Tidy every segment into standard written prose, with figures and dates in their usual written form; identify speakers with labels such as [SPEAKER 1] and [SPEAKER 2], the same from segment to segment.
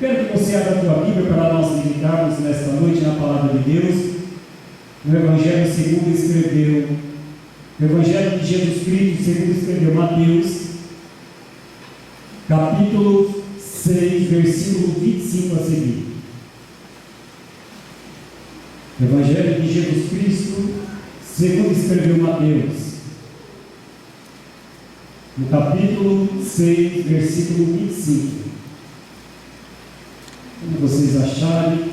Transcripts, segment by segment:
[SPEAKER 1] quero que você abra a tua Bíblia para nós meditarmos nesta noite na Palavra de Deus, no Evangelho segundo escreveu, o Evangelho de Jesus Cristo segundo escreveu Mateus, capítulo 6, versículo 25 a seguir. Evangelho de Jesus Cristo segundo escreveu Mateus, no capítulo 6, versículo 25. Quando vocês acharem,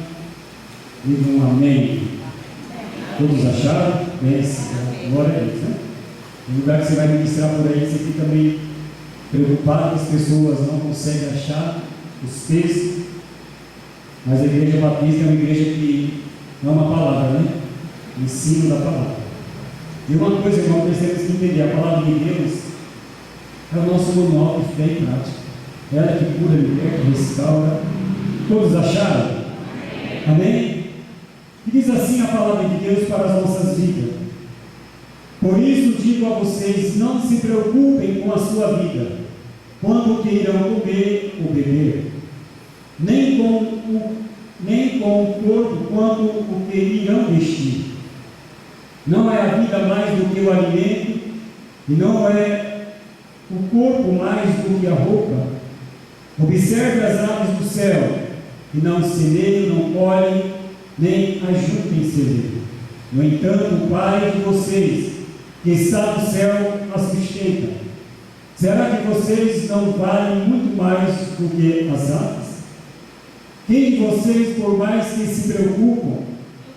[SPEAKER 1] digam um amém. Todos acharam? Glória a Deus, né? No lugar que você vai ministrar por aí, você fica meio preocupado que as pessoas não conseguem achar os textos, mas a Igreja Batista é uma igreja que não é uma palavra, né? Ensino da palavra. E uma coisa, irmão, que temos que entender: a palavra de Deus é o nosso manual de fé e prática. Ela que cura, liberta, restaura. Todos acharam? Amém? E diz assim a palavra de Deus para as nossas vidas: por isso digo a vocês, não se preocupem com a sua vida, quando o que irão comer ou beber, nem com o corpo, quanto o que irão vestir. Não é a vida mais do que o alimento, e não é o corpo mais do que a roupa? Observe as aves do céu, que não semeiam, não colhem, nem ajuntem celeiro. No entanto, o Pai de vocês, que está no céu, as sustenta. Será que vocês não valem muito mais do que as aves? Quem de vocês, por mais que se preocupam,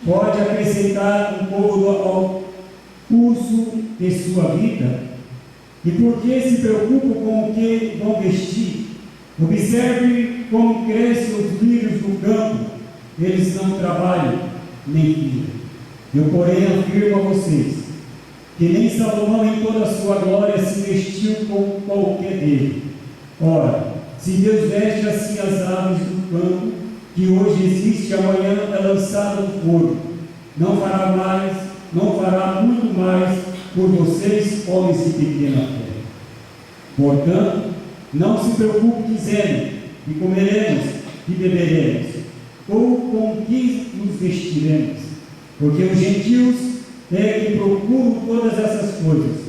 [SPEAKER 1] pode acrescentar um pouco ao curso de sua vida? E por que se preocupam com o que vão vestir? Observe como crescem os lírios do campo, eles não trabalham nem fiam. Eu, porém, afirmo a vocês que nem Salomão em toda a sua glória se vestiu com qualquer dele. Ora, se Deus veste assim as aves do campo, que hoje existe, amanhã é lançada no forno, não fará muito mais por vocês, homens de pequena fé. Portanto, não se preocupe dizendo: que comeremos, que beberemos, ou com que nos vestiremos, porque os gentios é que procuram todas essas coisas.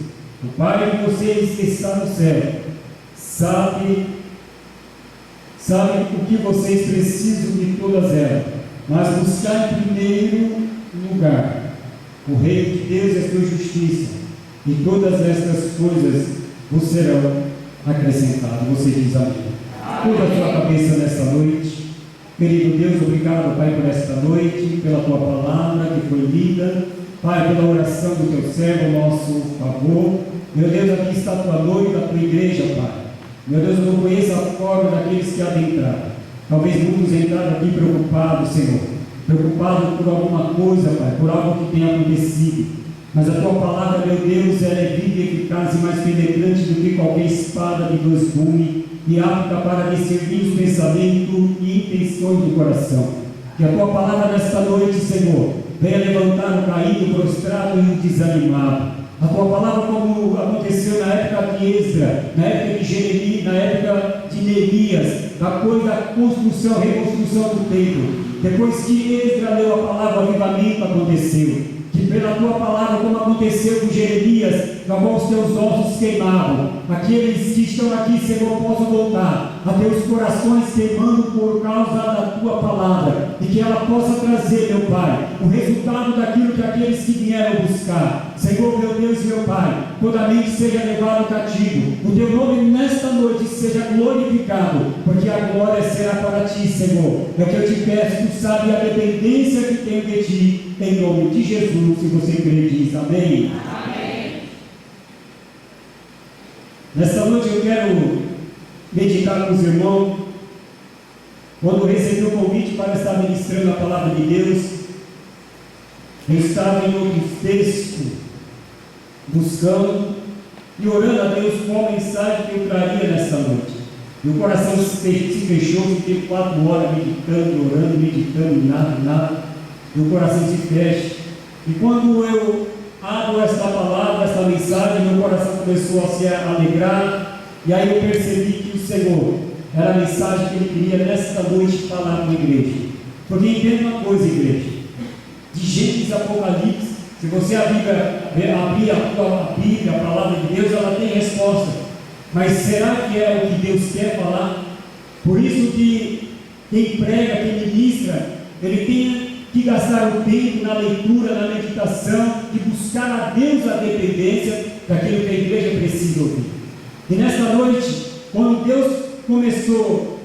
[SPEAKER 1] O Pai de vocês que está no céu sabe o que vocês precisam de todas elas, mas buscar em primeiro lugar o reino de Deus e a sua justiça, e todas estas coisas vos serão acrescentadas. Você diz amém. Curva a tua cabeça nesta noite. Querido Deus, obrigado, Pai, por esta noite, pela tua palavra que foi lida, Pai, pela oração do teu servo, nosso favor. Meu Deus, aqui está a tua noiva, a tua igreja, Pai. Meu Deus, eu não conheço a forma daqueles que adentraram. Talvez muitos entraram aqui preocupados, Senhor, preocupados por alguma coisa, Pai, por algo que tenha acontecido. Mas a tua palavra, meu Deus, ela é viva e eficaz e mais penetrante do que qualquer espada de dois gumes, e apta para discernir os pensamentos e intenções do coração. Que a tua palavra nesta noite, Senhor, venha levantar o caído, prostrado e o desanimado. A tua palavra, como aconteceu na época de Esdra, na época de Jeremias, na época de Neemias, da construção, reconstrução do templo. Depois que Esdra leu a palavra, o avivamento aconteceu. Que pela tua palavra, como aconteceu com Jeremias, na qual os teus ossos queimavam, aqueles que estão aqui, Senhor, possam voltar a ter os corações queimando por causa da tua palavra, e que ela possa trazer, meu Pai, o resultado daquilo que aqueles que vieram buscar. Senhor, meu Deus e meu Pai, toda mente seja levado cativo, o teu nome nesta noite seja glorificado, porque a glória será para ti, Senhor. É o que eu te peço, tu sabes a dependência que tenho de ti, em nome de Jesus. Se você crê, diz amém.
[SPEAKER 2] Amém.
[SPEAKER 1] Nesta noite eu quero meditar com os irmãos. Quando recebi o convite para estar ministrando a palavra de Deus, eu estava em outro texto, buscando e orando a Deus com a mensagem que eu traria nesta noite. Meu coração se fechou, fiquei 4 horas meditando, orando, meditando, nada. Meu coração se fecha. E quando eu abro esta palavra, esta mensagem, meu coração começou a se alegrar. E aí eu percebi que o Senhor era a mensagem que ele queria nesta noite falar com a igreja. Porque entenda uma coisa, igreja, de Gênesis e Apocalipse, se você abrir a Bíblia, a palavra de Deus, ela tem resposta. Mas será que é o que Deus quer falar? Por isso que quem prega, quem ministra, ele tem que gastar o tempo na leitura, na meditação, de buscar a Deus a dependência daquilo que a igreja precisa ouvir. E nesta noite, quando Deus começou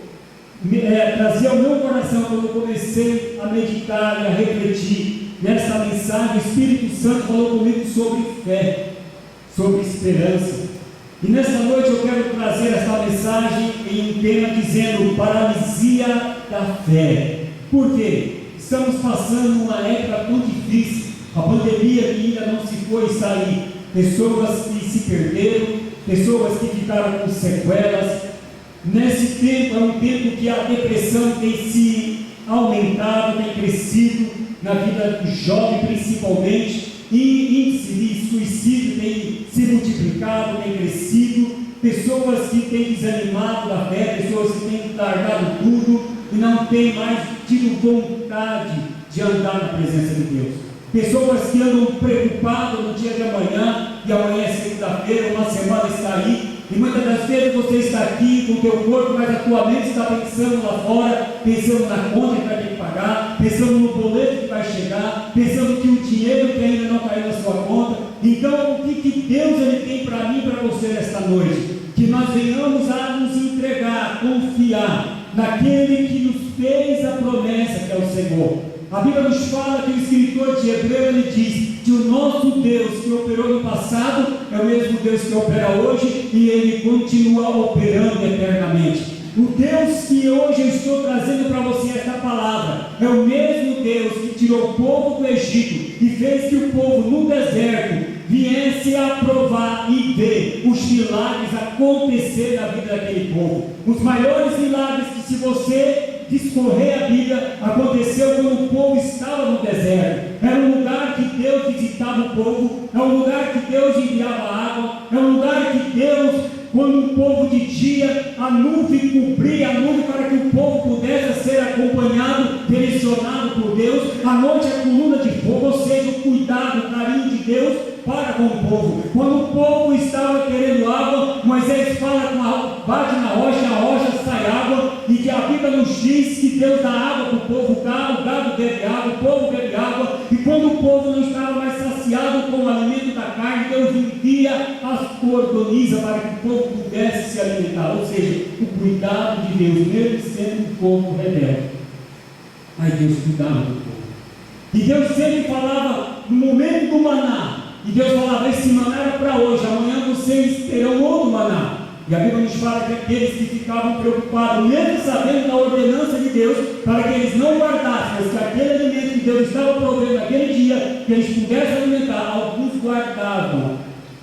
[SPEAKER 1] a trazer ao meu coração, quando eu comecei a meditar e a refletir nessa mensagem, o Espírito Santo falou comigo sobre fé, sobre esperança. E nesta noite eu quero trazer essa mensagem em um tema dizendo paralisia da fé. Por quê? Estamos passando uma época tão difícil, a pandemia que ainda não se foi sair, pessoas que se perderam, pessoas que ficaram com sequelas. Nesse tempo, é um tempo que a depressão tem se aumentado, tem crescido na vida do jovem principalmente, e índice de suicídio tem se multiplicado, tem crescido, pessoas que têm desanimado da fé, pessoas que têm largado tudo e não têm mais tido vontade de andar na presença de Deus, pessoas que andam preocupadas no dia de amanhã, e amanhã é segunda-feira, uma semana está aí, e muitas das vezes você está aqui com o teu corpo, mas a tua mente está pensando lá fora, pensando na conta que vai ter que pagar, pensando no boleto que vai chegar, pensando que o dinheiro que ainda não caiu na sua conta. Então, o que Deus ele tem para mim e para você nesta noite? Que nós venhamos a nos entregar, confiar naquele que nos fez a promessa, que é o Senhor. A Bíblia nos fala que o escritor de Hebreu, ele diz que o nosso Deus que operou no passado é o mesmo Deus que opera hoje, e ele continua operando eternamente. O Deus que hoje eu estou trazendo para você esta palavra é o mesmo Deus que tirou o povo do Egito e fez que o povo no deserto viesse a provar e ver os milagres acontecer na vida daquele povo. Os maiores milagres que, se você discorrer a Bíblia, aconteceu quando o povo estava no deserto. Era um lugar que Deus visitava o povo, é um lugar que Deus enviava água, é um lugar que Deus, quando o povo de dia, a nuvem cobria a nuvem para que o povo pudesse ser acompanhado, direcionado por Deus, à noite a coluna de fogo, ou seja, o cuidado, o carinho de Deus para com o povo. Quando o povo estava querendo água, Moisés fala bate na rocha, a rocha sai água, e que a Bíblia nos diz que Deus dá água para o povo, o gado bebe água, o povo bebe água, e quando o povo não estava mais saciado com o alimento da carne, Deus envia as cordonizas para que o povo pudesse se alimentar, ou seja, o cuidado de Deus, mesmo sendo um povo rebelde, mas Deus cuidava do povo. E Deus sempre falava no momento do maná, e Deus falava: esse maná era para hoje, amanhã vocês terão outro maná. E a Bíblia nos fala que aqueles que ficavam preocupados, mesmo sabendo da ordenança de Deus, para que eles não guardassem, mas que aquele alimento que Deus estava provendo naquele dia, que eles pudessem alimentar, alguns guardavam.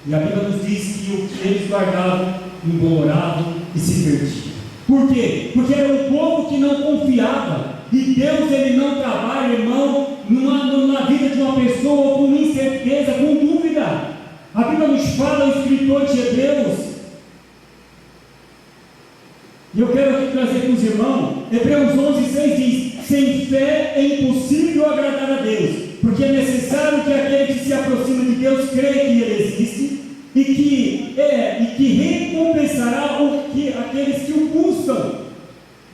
[SPEAKER 1] E a Bíblia nos diz que o que eles guardavam, emboloravam e se perdiam. Por quê? Porque era um povo que não confiava. E Deus, ele não trabalha, irmão, na vida de uma pessoa com incerteza, com dúvida. A Bíblia nos fala, o escritor de Hebreus, e eu quero aqui trazer para os irmãos, Hebreus 11:6 diz: sem fé é impossível agradar a Deus, porque é necessário que aquele que se aproxima de Deus creia que Ele existe, e que recompensará aqueles que o buscam.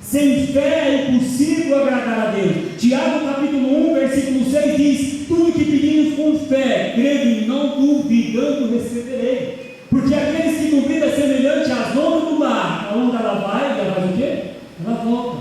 [SPEAKER 1] Sem fé é impossível agradar a Deus. Tiago capítulo 1, versículo 6 diz: tudo que pedimos com fé, crendo, não duvidando, receberei. Porque aqueles que duvidam é semelhante às ondas do mar. A onda ela vai, ela faz o quê? Ela volta.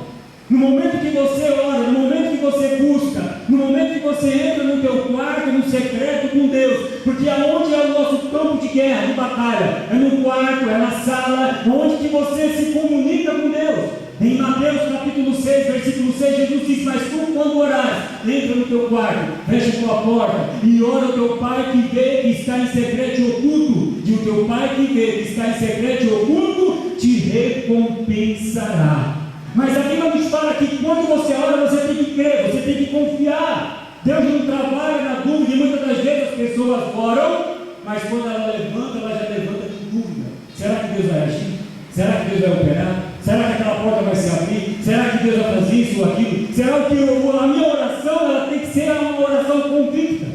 [SPEAKER 1] No momento que você ora, no momento que você busca, no momento que você entra no teu quarto, no secreto com Deus, porque aonde é o nosso campo de guerra, de batalha? É no quarto, é na sala, onde que você se comunica com Deus. Em Mateus capítulo 6, versículo 6, Jesus diz: mas tu, quando orares, entra no teu quarto, fecha a tua porta e ora ao teu Pai que vê, que está em secreto e oculto, e o teu Pai que vê, que está em secreto e oculto, te recompensará. Mas a Bíblia nos fala que quando você ora, você tem que crer, você tem que confiar. Deus não trabalha na dúvida, e muitas das vezes as pessoas oram, mas quando ela levanta, ela já levanta com dúvida. Será que Deus vai agir? Será que Deus vai operar? Será que aquela isso ou aquilo? Será que a minha oração ela tem que ser uma oração convicta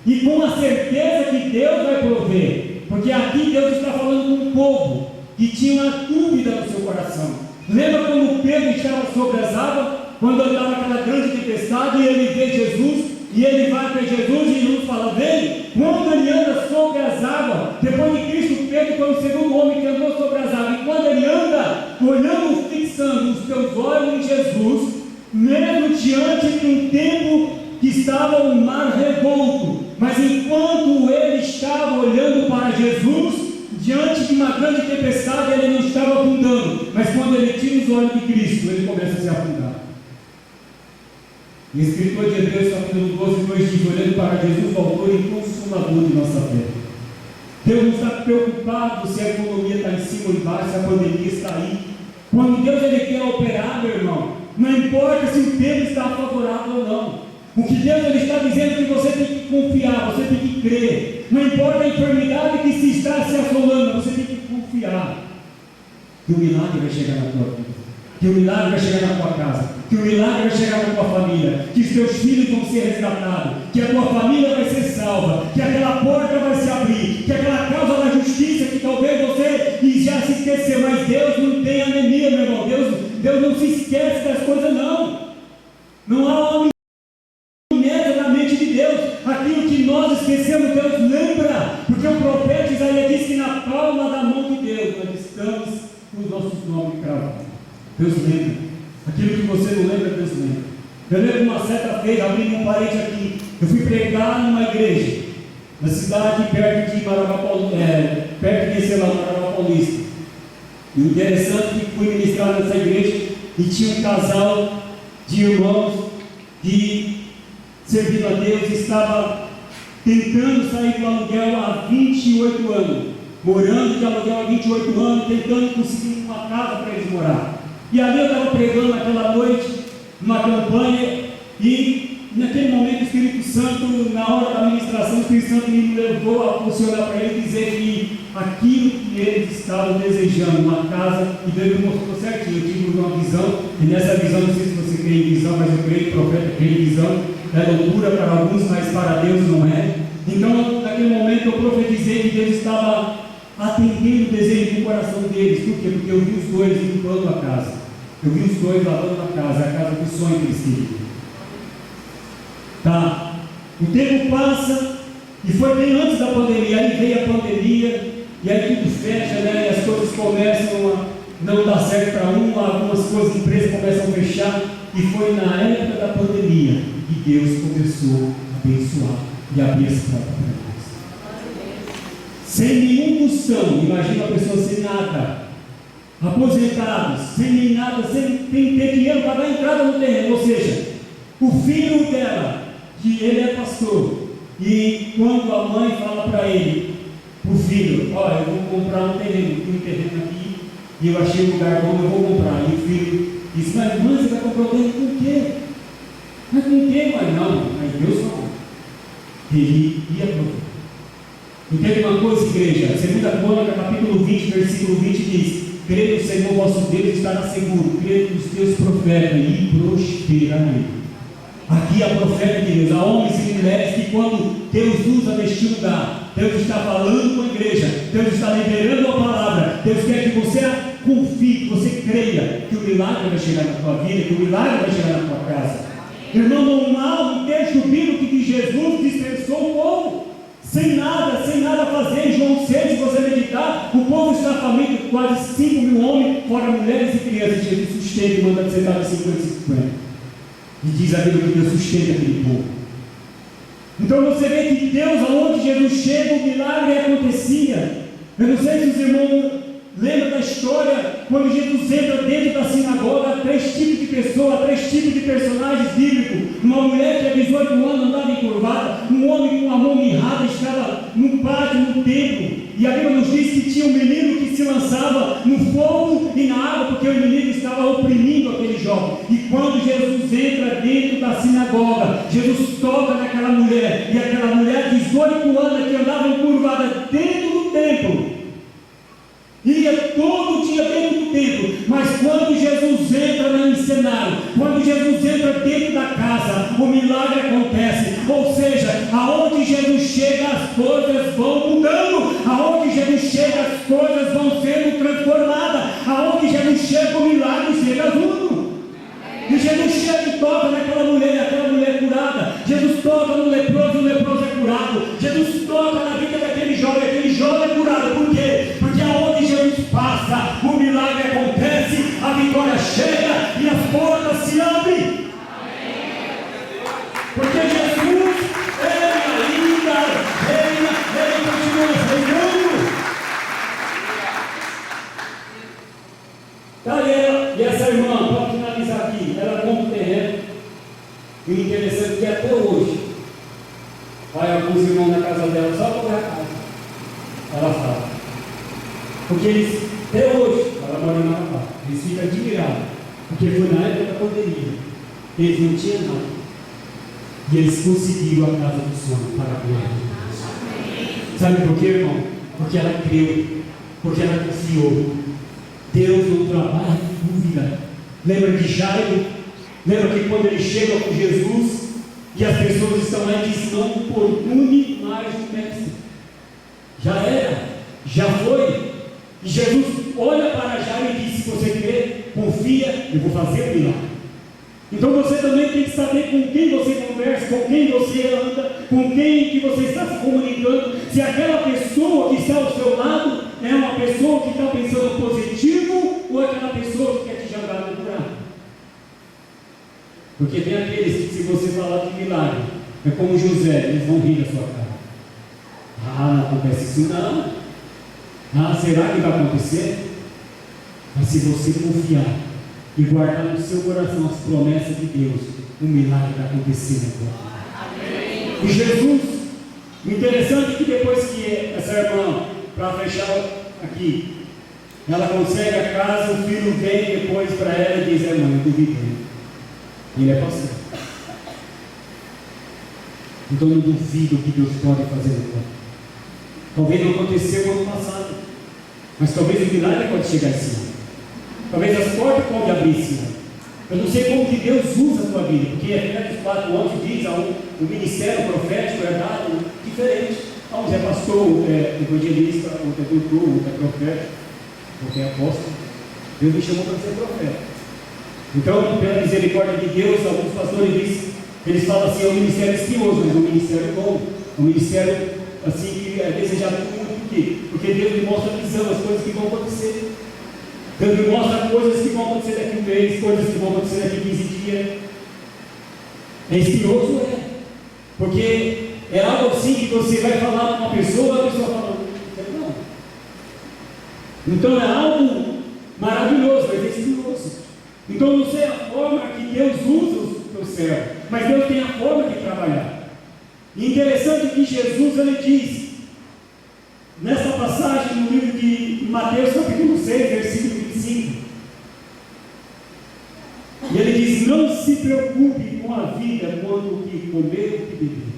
[SPEAKER 1] e com a certeza que Deus vai prover? Porque aqui Deus está falando com um povo que tinha uma dúvida no seu coração. Lembra quando Pedro estava sobre as águas, quando estava aquela grande tempestade e ele vê Jesus, e ele vai para Jesus e Jesus fala dele? Quando ele anda sobre as águas, depois de Cristo, Pedro foi o segundo homem que andou sobre as águas, e quando ele anda, olhando, fixando os seus olhos em Jesus, mesmo diante de um tempo que estava um mar revolto, mas enquanto ele estava olhando para Jesus, diante de uma grande tempestade, ele não estava afundando, mas quando ele tira os olhos de Cristo, ele começa a se afundar. O escritor de Hebreus capítulo 12, 2 diz: olhando para Jesus, o autor e consumador de nossa fé. Deus não está preocupado se a economia está em cima ou embaixo, se a pandemia está aí. Quando Deus ele quer operar, meu irmão, não importa se o tempo está favorável ou não. O que Deus ele está dizendo é que você tem que confiar, você tem que crer. Não importa a enfermidade que se está se assolando, você tem que confiar que o milagre vai chegar na tua vida, que o milagre vai chegar na tua casa, que o milagre vai chegar na tua família, que os teus filhos vão ser resgatados, que a tua família vai ser salva, que aquela porta vai se abrir, que aquela causa da justiça que talvez você já se esqueceu, mas Deus não tem anemia, meu irmão. Deus não se esquece das coisas, não. Não há uma amnésia na mente de Deus. Aquilo que nós esquecemos, Deus lembra, porque o profeta Isaías diz que na palma da mão de Deus nós estamos com os nossos nomes cravados. Deus lembra. Aquilo que você não lembra, Deus lembra. Eu lembro uma certa feita, abrindo um parente aqui, eu fui pregar numa igreja, na cidade perto de Marabá, perto de Marabá Paulista. E o interessante é que fui ministrar nessa igreja e tinha um casal de irmãos que, servindo a Deus, estava tentando sair do aluguel há 28 anos, morando de aluguel há 28 anos, tentando conseguir uma casa para eles morar. E ali eu estava pregando naquela noite, numa campanha, e naquele momento o Espírito Santo, na hora da ministração, o Espírito Santo me levou a funcionar para ele e dizer que aquilo que eles estavam desejando, uma casa, e Deus me mostrou certinho. Eu tive uma visão, e nessa visão, não sei se você crê em visão, mas eu creio que o profeta crê em visão, é loucura para alguns, mas para Deus não é. Então, naquele momento eu profetizei que Deus estava atendendo o desejo do coração deles. Por quê? Porque eu vi os dois limpando a casa. Eu vi os dois lavando a casa do sonho que eles queriam. Tá? O tempo passa, e foi bem antes da pandemia. Aí veio a pandemia, e aí tudo fecha, né? E as coisas começam a não dar certo para algumas coisas, empresas começam a fechar. E foi na época da pandemia que Deus começou a abençoar e abrir as portas para nós. Sem nenhum custão, imagina a pessoa sem nada, aposentados, sem nem nada, sem ter dinheiro para dar entrada no terreno. Ou seja, o filho dela, que ele é pastor, e quando a mãe fala para ele, para o filho: olha, eu vou comprar um terreno, tem um terreno aqui, e eu achei um lugar bom, eu vou comprar. E o filho disse: mas mãe, você vai comprar o terreno com o quê? Mas com o quê, mãe? Não, mas Deus falou. Ele ia provar. Entende uma coisa, igreja? 2 Crônicas, capítulo 20, versículo 20 diz: creia no Senhor vosso Deus, estará seguro, creia nos teus profetas e prosperarei. Aqui a profeta de Deus, há homens e mulheres que, quando Deus usa neste lugar, Deus está falando com a igreja, Deus está liberando a palavra, Deus quer que você confie, que você creia que o milagre vai chegar na tua vida, que o milagre vai chegar na tua casa. Irmão, não há um texto bíblico que Jesus dispensou o povo sem nada a fazer. Em João 6, se você meditar, o povo está faminto, quase 5.000 homens, fora mulheres e crianças. Jesus sustenta e manda que você estava 50 e 50. E diz a Bíblia que Deus sustenta aquele povo. Então você vê que Deus, aonde Jesus chega, o milagre acontecia. Eu não sei se os irmãos lembram da história, quando Jesus entra dentro da sinagoga, há 3 tipos de pessoas, 3 tipos de personagens bíblicos. Uma mulher que há 18 anos andava encurvada, um homem com uma mão mirrada estava no pátio, no templo. E a Bíblia nos diz que tinha um menino que se lançava no fogo e na água, porque o inimigo estava oprimindo aquele jovem. E quando Jesus entra dentro da sinagoga, Jesus toca naquela mulher, e aquela mulher de 18 anos que andava encurvada dentro do templo, ia todo dia dentro do templo, mas quando Jesus entra na cenário. Quando Jesus entra dentro da casa, o milagre acontece. Ou seja, aonde Jesus chega, as coisas vão mudando. Aonde Jesus chega, as coisas vão sendo transformadas. Aonde Jesus chega, o milagre chega junto. E Jesus chega e toca naquela mulher curada. Jesus toca no leproso, o leproso é curado. Jesus toca na vida daquele jovem é curado. Por quê? Porque aonde Jesus passa, o milagre acontece, a vitória chega e as portas se abrem. Porque Jesus, Ele ainda reina, Ele continua reinando. Tá, e essa irmã, para finalizar aqui, ela compra o terreno. E o interessante é que até hoje, vai alguns irmãos na casa dela só para ver a casa. Ela fala. Porque eles, até hoje, ela mora na Amapá, eles ficam admirados. Porque foi na época da pandemia. Eles não tinham nada. E eles conseguiram a casa do sonho para a glória de Deus. Sabe por quê, irmão? Porque ela creu. Porque ela confiou. Deus não trabalha em dúvida. Lembra de Jairo? Lembra que quando ele chega com Jesus e as pessoas estão lá e dizem: não importune mais o mestre. Já era, já foi. E Jesus olha para Jairo e diz: se você crê, confia, eu vou fazer o milagre. Então você também tem que saber com quem você conversa, com quem você anda, com quem que você está se comunicando. Se aquela pessoa que está ao seu lado é uma pessoa que está pensando positivo ou aquela pessoa que quer te jogar no buraco. Porque tem aqueles que, se você falar de milagre, é como José, eles vão rir da sua cara. Ah, não acontece isso não. Ah, será que vai acontecer? Mas se você confiar e guardar no seu coração as promessas de Deus, um milagre vai acontecer na tua vida. E Jesus, o interessante é que depois que essa irmã, para fechar aqui, ela consegue a casa, o filho vem depois para ela e diz: mãe, eu duvidei. Ele é pastor. Então eu duvido que Deus pode fazer agora. Talvez não aconteceu no ano passado, mas talvez o milagre pode chegar esse ano. Talvez as portas podem abrir esse ano. Eu não sei como que Deus usa a tua vida, porque Efésios 4:11 diz: o ministério profético é dado diferente. Uns é pastor, um é evangelista, outro é doutor, outro é profeta, outro é apóstolo. Deus me chamou para ser profeta. Então, pela misericórdia de Deus, alguns pastores dizem, eles falam assim: é um ministério espinhoso, mas é um ministério bom, um ministério assim que é desejado por muito. Por quê? Porque Deus me mostra a visão, as coisas que vão acontecer. Deus me mostra coisas que vão acontecer daqui a um mês, coisas que vão acontecer daqui a 15 dias. É espinhoso, porque é algo assim que você vai falar com uma pessoa, a pessoa fala: não. Então é algo maravilhoso, mas é espinhoso. Então não sei a forma que Deus usa o céu, mas Deus tem a forma de trabalhar. E interessante que Jesus, ele diz, nessa passagem no livro de Mateus capítulo 6, versículo 25, e ele diz: não se preocupe com a vida quanto o que comer ou o que beber.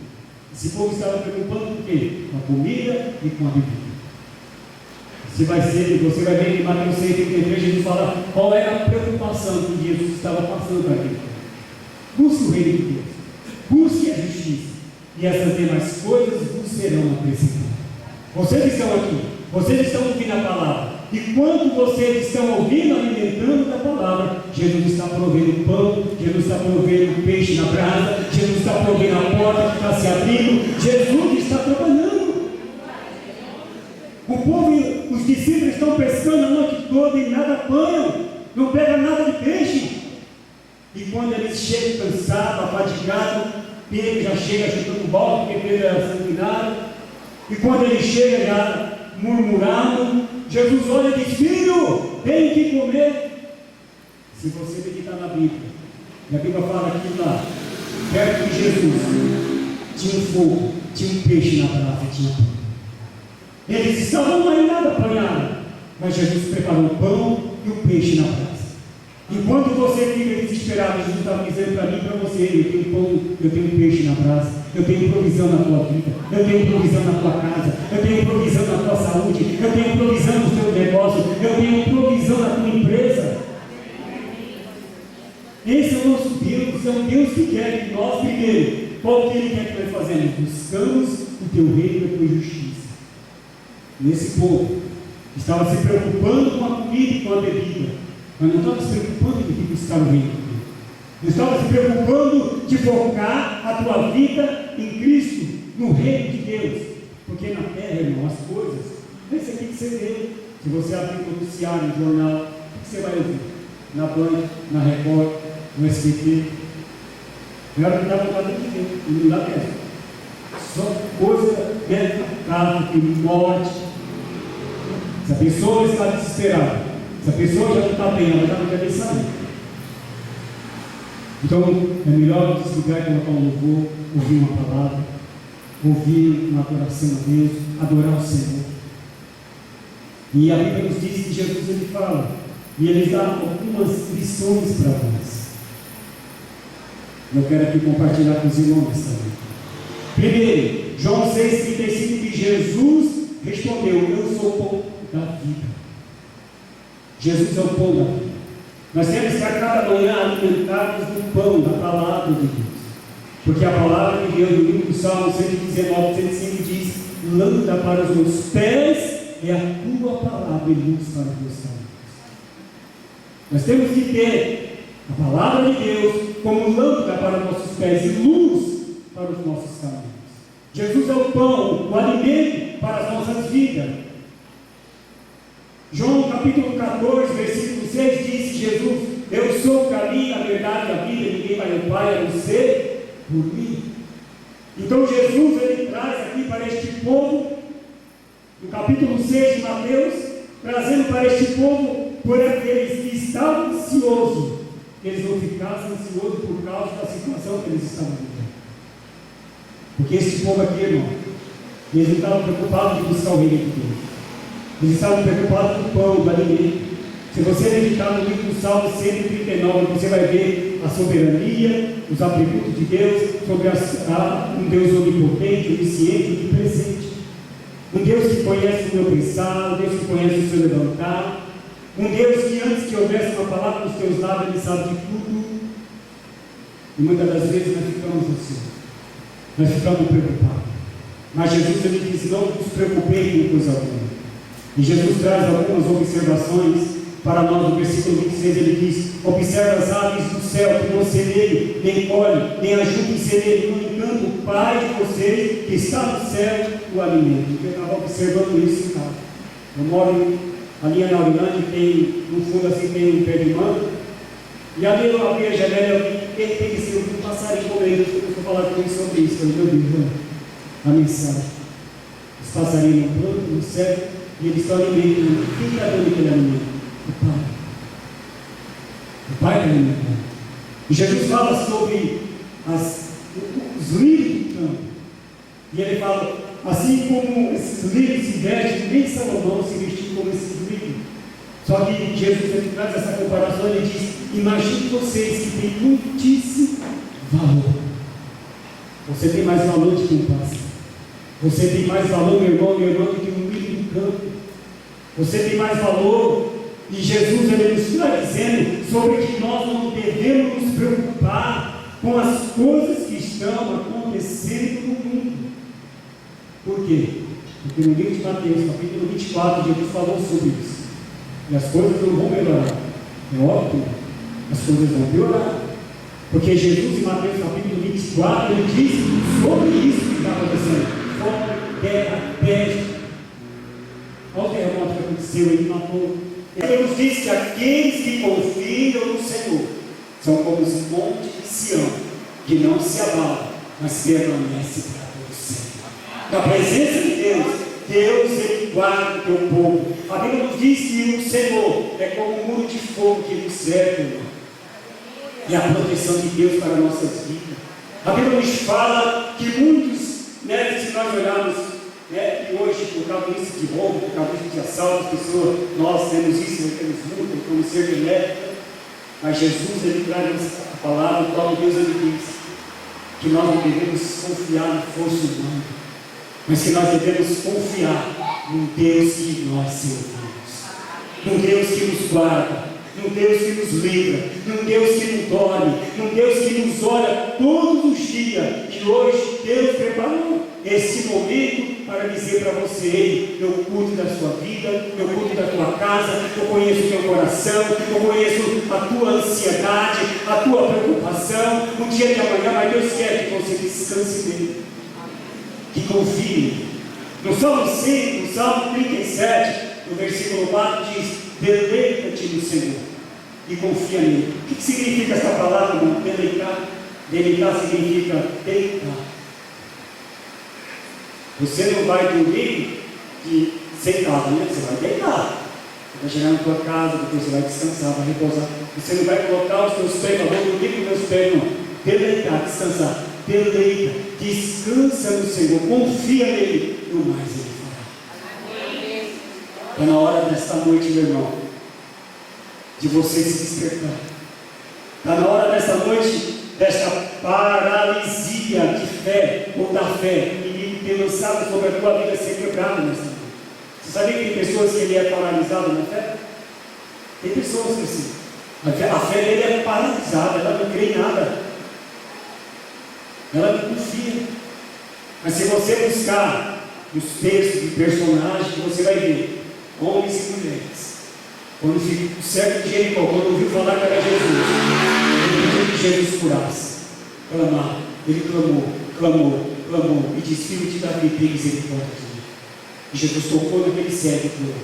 [SPEAKER 1] Esse povo estava preocupando com o quê? Com a comida e com a bebida. Você vai ver em Mateus 6,33, Jesus fala qual era a preocupação que Jesus estava passando para aquele povo. Busque o reino de Deus, busque a justiça, e essas demais coisas vos serão acrescentadas. Vocês estão aqui, vocês estão ouvindo a palavra, e quando vocês estão ouvindo, alimentando da palavra, Jesus está provendo pão, Jesus está provendo peixe na brasa, Jesus está provendo a porta que está se abrindo, Jesus está trabalhando. O povo, os discípulos estão pescando a noite toda e nada apanham, não pegam nada de peixe. E quando eles chegam cansados, afadigados, Pedro já chega chutando bola, porque Pedro era sanguinário. E quando ele chega já murmurando, Jesus olha e diz: filho, tem que comer. Se você meditar na Bíblia, e a Bíblia fala que lá, perto de Jesus, tinha um fogo, tinha um peixe na brasa, tinha pão. Eles estavam lá e nada apanharam, mas Jesus preparou o pão e o peixe na brasa. Enquanto você fica desesperado, Jesus estava dizendo para mim e para você: eu tenho pão, eu tenho peixe na brasa, eu tenho provisão na tua vida, eu tenho provisão na tua casa, eu tenho provisão na tua saúde, eu tenho provisão no teu negócio, eu tenho provisão na tua empresa. Esse é o nosso Deus, é um Deus que quer que nós, primeiro, qual que Ele quer que nós façamos? Buscamos o teu reino e a tua justiça. E esse povo estava se preocupando com a comida e com a bebida, mas não estava se preocupando em buscar o reino de Deus. Não estava se preocupando de focar a tua vida em Cristo, no reino de Deus. Porque na terra, irmão, as coisas, esse aqui que você vê, se você abrir o noticiário, no jornal, o que você vai ouvir? Na Band, na Record, no SBT. Melhor que dá vontade de ver, e não dá mesmo. Só coisa, carro, morte. Se a pessoa está desesperada, se a pessoa já não está bem, ela já não quer nem saber. Então, é melhor desligar e colocar um louvor, ouvir uma palavra, ouvir uma adoração a Deus, adorar o Senhor. E a Bíblia nos diz que Jesus ele fala, e ele dá algumas lições para nós. Eu quero aqui compartilhar com os irmãos também. Primeiro, João 6,35, que Jesus respondeu: eu sou o pão da vida. Jesus é o pão da vida. Nós temos que a cada manhã alimentarmos do pão, da palavra de Deus. Porque a palavra de Deus, no livro do Salmo 119, 105 diz: lâmpada para os meus pés é a tua palavra e luz para os meus caminhos. Nós temos que ter a palavra de Deus como lâmpada para os nossos pés e luz para os nossos caminhos. Jesus é o pão, o alimento para as nossas vidas. João capítulo 14, versículo 6 diz: Jesus, eu sou o caminho, a verdade e a vida, ninguém vai ao Pai a não ser por mim. Então Jesus ele traz aqui para este povo, no capítulo 6 de Mateus, trazendo para este povo, por aqueles que estavam ansiosos, que eles não ficassem ansiosos por causa da situação que eles estavam vivendo. Porque este povo aqui, irmão, eles não estavam preocupados de buscar o reino de Deus. Eles estavam preocupados com o pão, do alimento. Se você meditar no livro do Salmo 139, você vai ver a soberania, os atributos de Deus, sobre um Deus onipotente, onisciente, onipresente. Um Deus que conhece o meu pensar, um Deus que conhece o seu levantar, um Deus que antes que houvesse uma palavra nos teus lábios, Ele sabe de tudo. E muitas das vezes nós ficamos assim, nós ficamos preocupados. Mas Jesus ele diz: não vos preocupeis com coisa alguma. E Jesus traz algumas observações para nós. No versículo 26 ele diz: observa as aves do céu, que não semeiam, nem colhem, nem ajuntam em celeiro, no entanto o Pai de vocês que está no céu o alimenta. Eu estava observando isso em casa. Eu moro ali na Aurelândia, tem no fundo assim tem um pé de manga, e ali eu abri a janela e eu vi tem que ser um passarinho comendo. Eu vou falar com ele sobre isso. Eu meu Deus, a mensagem: os passarinhos não plantam no céu e eles estão alimentando. Quem está dando aquele alimento? O Pai. O Pai está alimentando. E Jesus fala sobre os lírios do campo. E ele fala: assim como esses lírios se vestem, nem Salomão se vestiu como esses lírios. Só que Jesus ele traz essa comparação. Ele diz: imagine vocês que têm muitíssimo valor. Você tem mais valor do que um pássaro. Você tem mais valor, meu irmão, minha irmã, do que um lírio do campo. Você tem mais valor. E Jesus ele nos está dizendo sobre que nós não devemos nos preocupar com as coisas que estão acontecendo no mundo. Por quê? Porque no livro de Mateus, capítulo 24, Jesus falou sobre isso. E as coisas não vão melhorar. É óbvio, as coisas vão piorar. Porque Jesus, em Mateus capítulo 24, ele diz sobre isso que está acontecendo: fome, guerra, peste. Olha o terremoto que aconteceu, ele matou. Ele nos diz que aqueles que confiam no Senhor são como os montes de Sião, que não se abalam, mas permanecem para todo sempre. Na presença de Deus, Deus ele guarda o teu povo. A Bíblia nos diz que o Senhor é como um muro de fogo que nos serve, irmão. E a proteção de Deus para nossas vidas. A Bíblia nos fala que muitos, se nós olharmos, e hoje, por causa disso de roubo, por causa disso de assalto, pessoas, nós temos isso, nós temos muito, como ser elétrica. Mas Jesus ele traz a palavra, o próprio Deus ele diz que nós não devemos confiar na força humana, mas que nós devemos confiar num Deus que nós servimos, num Deus que nos guarda, num Deus que nos livra, num Deus que não dorme, num Deus que nos olha todos os dias. E hoje Deus preparou esse momento para dizer para você: ei, eu cuido da sua vida, eu cuido da tua casa, eu conheço o teu coração, eu conheço a tua ansiedade, a tua preocupação, o dia de amanhã, mas Deus quer que você descanse nele, que confie. No Salmo 5, no Salmo 37, no versículo 4 diz: deleita-te no Senhor e confia nele. O que significa essa palavra, irmão? Deleitar. Deleitar significa deitar. Você não vai dormir sentado, né? Você vai deitar. Você vai chegar na tua casa, depois você vai descansar, vai repousar. Você não vai colocar os teus pés, vou dormir com os meus pés, não. Deleitar, descansar. Deleita, descansa no Senhor, confia nele, no mais ele fará. Está na hora desta noite, meu irmão, de você se despertar. Está na hora desta noite, desta paralisia de fé, ou da fé, que o inimigo tem lançado sobre a tua vida, ser quebrado nesta noite. Você sabia que tem pessoas que ele é paralisado na fé? Tem pessoas que assim, a fé dele é paralisada, ela não crê em nada, ela não confia. Mas se você buscar os textos de personagens, você vai ver homens e mulheres, quando o servo de Jericó, quando ouviu falar que era Jesus, ele pediu que Jesus curasse, clamar, ele clamou, e disse: filho de Davi, tem misericórdia de mim. E Jesus tocou naquele servo e curou.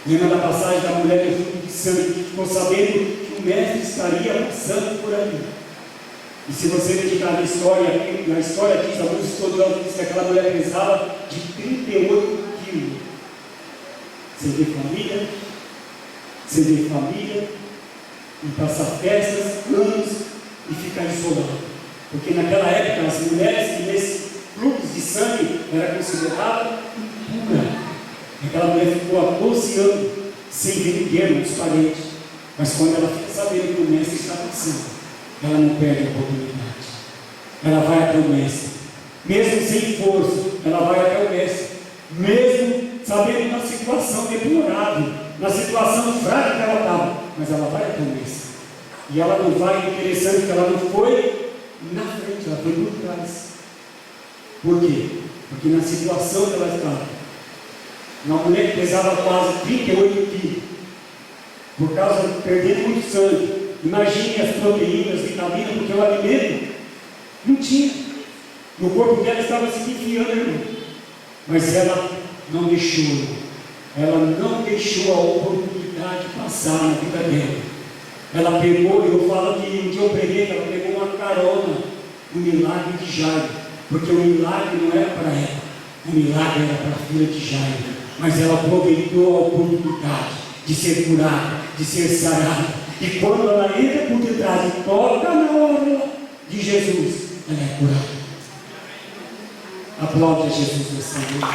[SPEAKER 1] Lembra da passagem da mulher do fluxo de sangue, que ficou sabendo que o mestre estaria passando por ali. E se você meditar na história diz, a música estudiosa diz que aquela mulher pesava de 38 quilos. Você vê família, e passar festas, anos, e ficar isolado. Porque naquela época, as mulheres que nesse fluxo de sangue era considerada impura. Aquela mulher ficou há 12 anos sem ver ninguém, nos parentes. Mas quando ela fica sabendo que o mestre está passando, ela não perde a oportunidade. Ela vai até o mestre. Mesmo sem força, ela vai até o mestre. Mesmo sabendo na situação deplorável, na situação fraca que ela estava, mas ela vai até o mestre. E ela não vai, interessante que ela não foi na frente, ela foi por trás. Por quê? Porque na situação que ela estava, uma mulher que pesava quase 38 quilos, por causa de perder muito sangue. Imagine as proteínas, vitaminas, porque o alimento não tinha. O corpo dela estava se enfiando, irmão. Mas ela não deixou. Ela não deixou a oportunidade passar na vida dela. Ela pegou, eu falo que um dia eu preguei, ela pegou uma carona no milagre de Jairo. Porque o milagre não era para ela. O milagre era para a filha de Jairo. Mas ela aproveitou a oportunidade de ser curada, de ser sarada. E quando ela entra por detrás e toca na orla de Jesus, ela é curada. Aplaude a Jesus nessa noite.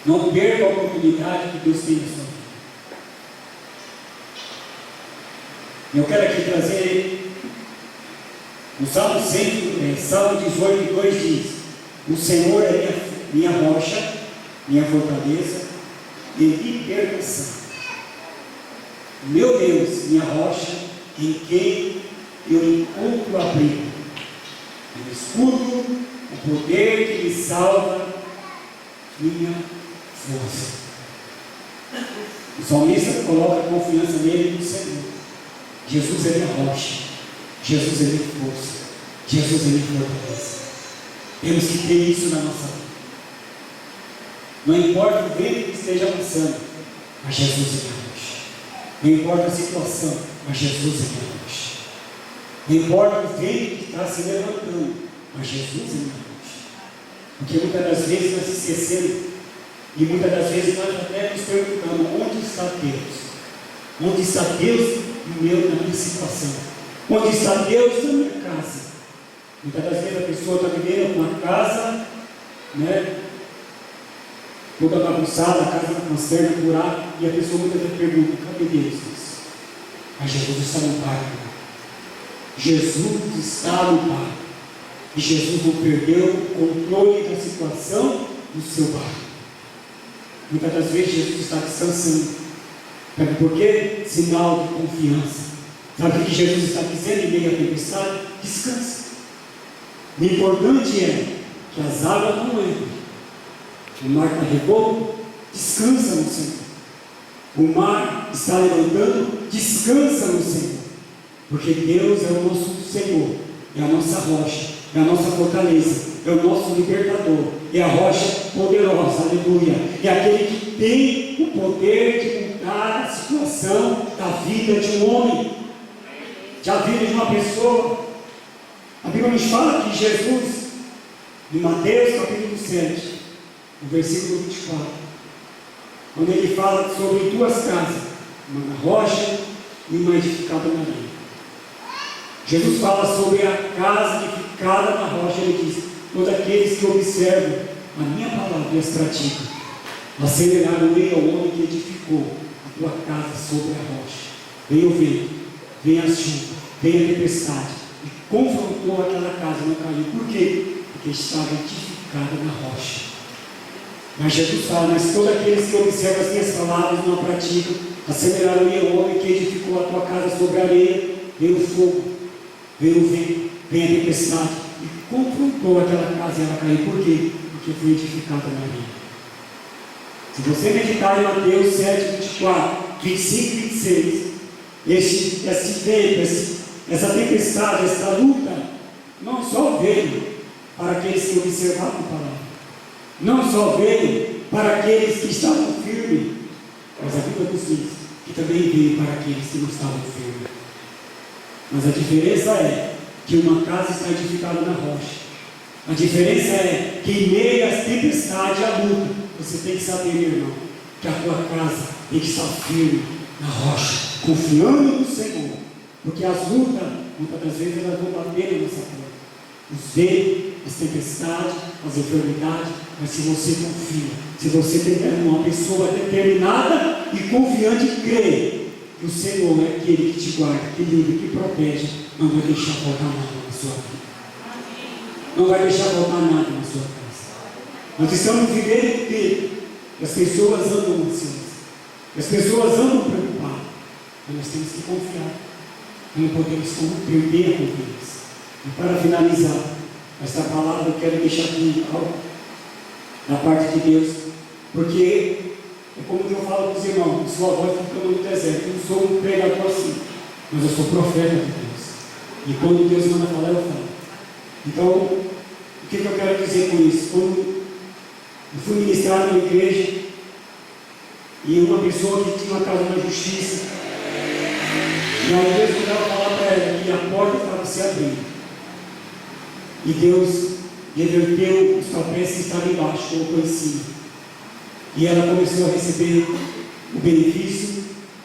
[SPEAKER 1] Não perca a oportunidade que Deus tem na sua vida. Eu quero aqui trazer o Salmo 18, 2 diz: o Senhor é minha rocha, minha fortaleza e libertação. Meu Deus, minha rocha, em quem eu encontro abrigo. O escudo, o poder que me salva, minha força. O salmista coloca a confiança nele no Senhor. Jesus é minha rocha, Jesus é minha força, Jesus é minha fortaleza. Temos que ter isso na nossa vida. Não importa o vento que esteja passando, mas Jesus é minha rocha. Não importa a situação, mas Jesus é minha rocha. Não importa o vento que está se levantando, mas Jesus é minha rocha. Porque muitas das vezes nós esquecemos, e muitas das vezes nós até nos perguntamos: onde está Deus? Onde está Deus na minha situação? Onde está Deus na minha casa? Muitas das vezes a pessoa está vivendo uma casa, né, toda bagunçada, a casa com as pernas buradas, e a pessoa muitas vezes pergunta: cadê Deus?
[SPEAKER 2] Mas Jesus está no barco. Jesus está no barco. E Jesus não perdeu o controle da situação do seu barco. Muitas das vezes Jesus está descansando. Sabe por quê? Sinal de confiança. Sabe o que Jesus está dizendo em meio à tempestade? Descansa. O importante é que as águas não entram. O mar está revolto, descansa no Senhor. O mar está levantando, descansa no Senhor. Porque Deus é o nosso Senhor, é a nossa rocha, é a nossa fortaleza, é o nosso libertador, é a rocha poderosa, aleluia. É aquele que tem o poder de mudar a situação da vida de um homem, da vida de uma pessoa. A Bíblia nos fala que Jesus, em Mateus capítulo 7, no versículo 24, quando ele fala sobre duas casas, uma na rocha e uma edificada na areia. Jesus fala sobre a casa edificada na rocha. Ele diz: todos aqueles que observam a minha palavra e as praticam, assemelharam-me ao homem que edificou a tua casa sobre a rocha. Veio o vento, veio a chuva, veio a tempestade, e confrontou aquela casa, não caiu. Por quê? Porque estava edificada na rocha. Mas Jesus fala: mas todos aqueles que observam as minhas palavras e não a praticam, assemelharam-me ao homem que edificou a tua casa sobre a areia. Veio o fogo, veio o vento, veio a tempestade, e confrontou aquela casa e ela caiu. Por quê? Porque foi edificada na areia. Se você meditar em Mateus 7, 24, 25 e 26, esse vento, essa tempestade, essa luta, não só veio para aqueles que observavam a palavra, não só veio para aqueles que estavam firmes, mas a Bíblia nos diz que também veio para aqueles que não estavam firmes. Mas a diferença é que uma casa está edificada na rocha. A diferença é que em meio às tempestades e à luta, você tem que saber, meu irmão, que a tua casa tem que estar firme na rocha, confiando no Senhor. Porque as lutas, muitas das vezes, elas vão bater na nossa porta. Os ventos, as tempestades, as enfermidades. Mas se você confia, se você tem uma pessoa determinada e confiante, crê que o Senhor é aquele que te guarda, que livra, que protege, não vai deixar faltar nada na sua vida. Não vai deixar faltar nada na sua casa. Nós estamos vivendo um tempo que as pessoas andam ansiosas, que as pessoas andam preocupadas, mas nós temos que confiar. Não podemos perder a confiança. E para finalizar esta palavra, eu quero deixar aqui algo da parte de Deus, porque é como eu falo para os irmãos: sua voz fica no deserto. Eu não sou um pregador assim, mas eu sou profeta de Deus. E quando Deus manda falar, eu falo. Então, o que eu quero dizer com isso? Quando eu fui ministrar numa igreja, e uma pessoa que tinha uma causa na justiça, e aí Deus mandava falar para ela que a porta estava se abrindo. E Deus reverteu os papéis que estavam embaixo, colocou em cima. E ela começou a receber o benefício,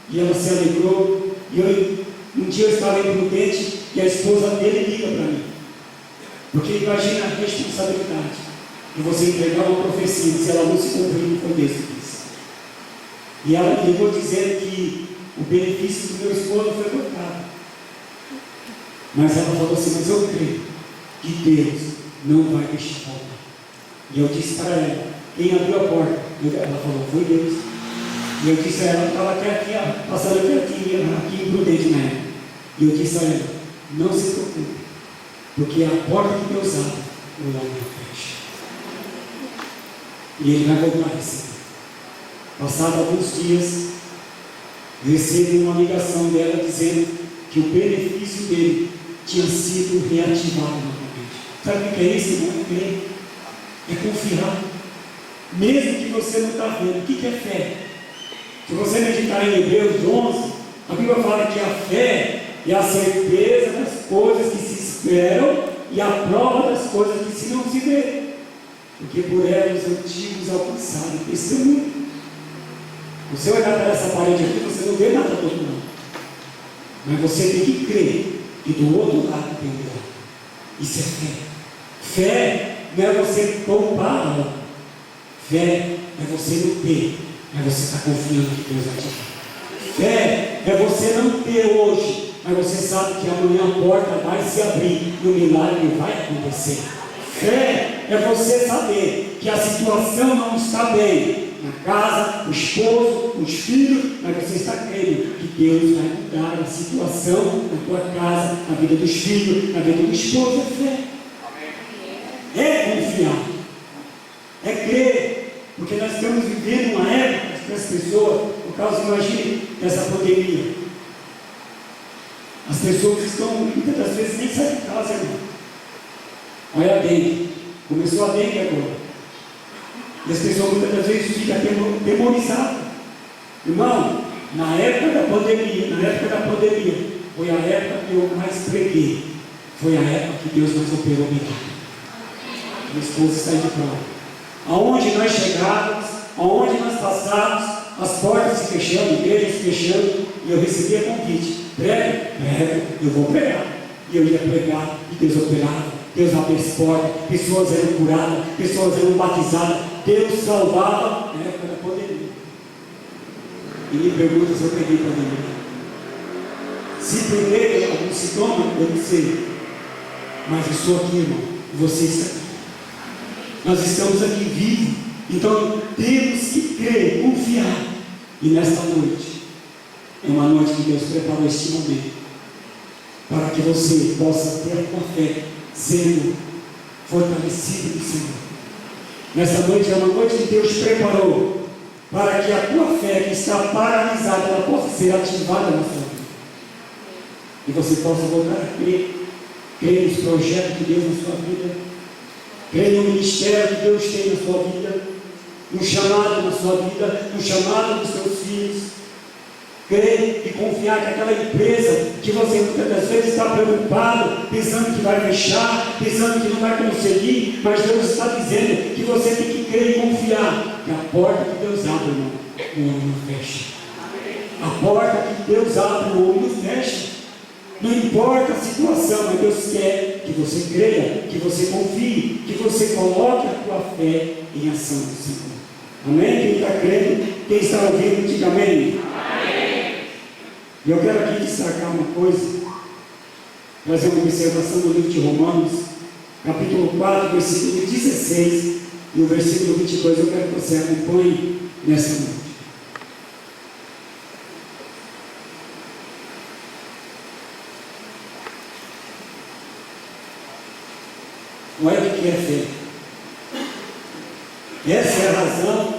[SPEAKER 2] e ela se alegrou. E um dia eu estava imprudente, e a esposa dele liga para mim. Porque imagina a responsabilidade de você entregar uma profecia, se ela não se cumprir no contexto disso. E ela me ligou dizendo que o benefício do meu esposo foi cortado. Mas ela falou assim: mas eu creio que Deus não vai deixar faltar. E eu disse para ela: quem abriu a porta? Ela falou: foi Deus. E eu disse a ela: estava até aqui, passando aqui imprudente na época. E eu disse a ela: não se preocupe, porque a porta que Deus abre, o homem não fecha. E ele vai voltar a receber. Passado alguns dias, eu recebi uma ligação dela dizendo que o benefício dele tinha sido reativado novamente. Sabe o que é isso, irmão? É confiar. Mesmo que você não está vendo. O que é fé? Se você meditar em Hebreus 11, a Bíblia fala que a fé é a certeza das coisas que se esperam e a prova das coisas que se não se vê. Porque por ela os antigos alcançaram testemunho. Você olhar para essa parede aqui, você não vê nada do outro lado. Mas você tem que crer que do outro lado tem um milagre. Isso é fé. Fé não é você poupar a obra. Fé é você não ter, mas você está confiando que Deus vai te dar. Fé é você não ter hoje, mas você sabe que amanhã a porta vai se abrir e o milagre vai acontecer. Fé é você saber que a situação não está bem na casa, o esposo, os filhos, mas você está crendo que Deus vai mudar a situação na tua casa, na vida dos filhos, na vida do esposo. É fé. É confiar. É crer. Porque nós estamos vivendo uma época que as pessoas, por causa, imagine, dessa pandemia, as pessoas estão, muitas das vezes, nem saem de casa, irmão. Olha a dengue. Começou a dengue agora. E as pessoas muitas das vezes ficam temorizadas. Irmão, na época da pandemia, foi a época que eu mais preguei. Foi a época que Deus mais operou milagre. Minha esposa está de prova. Aonde nós chegávamos, aonde nós passávamos, as portas se fechando, igrejas se fechando, e eu recebia convite. Prega, eu vou pregar. E eu ia pregar, e Deus operava, Deus abriu as portas, pessoas eram curadas, pessoas eram batizadas, Deus salvava na época da pandemia. E me pergunta se eu peguei pandemia. Se peguei algum sintoma, eu não sei. Mas eu estou aqui, irmão, e você está aqui. Nós estamos aqui vivos, então temos que crer, confiar. E nesta noite, é uma noite que Deus preparou este momento, para que você possa ter a tua fé sendo fortalecida no Senhor. Nesta noite é uma noite que Deus preparou, para que a tua fé que está paralisada, ela possa ser ativada na sua vida. E você possa voltar a crer nos projetos de Deus na sua vida, crer no ministério que Deus tem na sua vida, no chamado na sua vida, no chamado dos seus filhos. Crer e confiar que aquela empresa que você muitas das vezes está preocupado, pensando que vai fechar, pensando que não vai conseguir, mas Deus está dizendo que você tem que crer e confiar que a porta que Deus abre, irmão, o homem não fecha. A porta que Deus abre, o homem não fecha. Não importa a situação, mas Deus quer que você creia, que você confie, que você coloque a tua fé em ação do Senhor. Amém? Quem está crendo, quem está ouvindo, diga amém. Amém. E eu quero aqui destacar uma coisa, trazer uma observação do livro de Romanos, capítulo 4, versículo 16 e o versículo 22. Eu quero que você acompanhe nessa noite. Olha o que é fé. Essa é a razão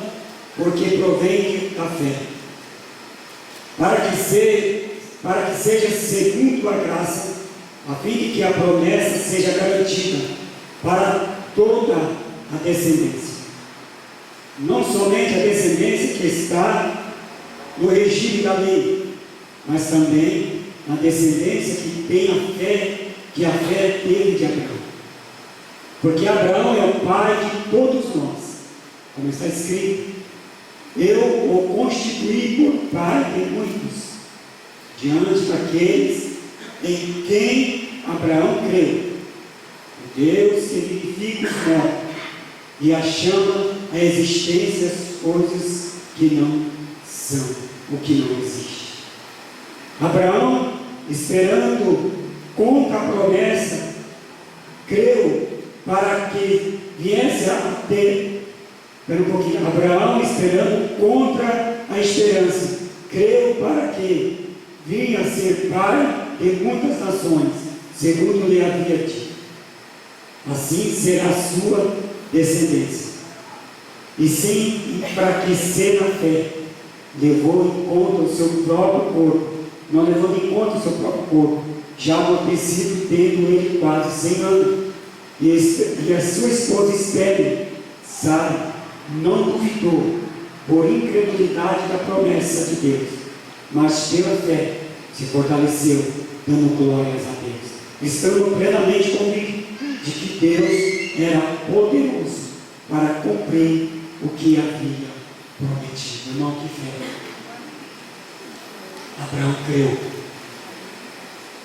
[SPEAKER 2] porque provém da fé. Para que seja segundo a graça, a fim de que a promessa seja garantida para toda a descendência. Não somente a descendência que está no regime da lei, mas também a descendência que tem a fé, que a fé teve de Abraão. Porque Abraão é o pai de todos nós, como está escrito: eu o constituí por pai de muitos, diante daqueles em quem Abraão creu, o Deus que vivifica os mortos e a chama à existência as coisas que não são, o que não existe. Abraão, esperando contra a promessa, creu para que viesse a ter, Abraão esperando contra a esperança, creu para que vinha a ser pai de muitas nações, segundo lhe havia dito. Assim será a sua descendência. E sem enfraquecer na fé, levou em conta o seu próprio corpo, não levou em conta o seu próprio corpo, já amortecido, tendo ele quase 100 anos. E a sua esposa estéril, Sara, não duvidou, por incredulidade da promessa de Deus, mas pela fé se fortaleceu, dando glórias a Deus, estando plenamente convicto de que Deus era poderoso para cumprir o que havia prometido. Irmão, que fé! Abraão creu.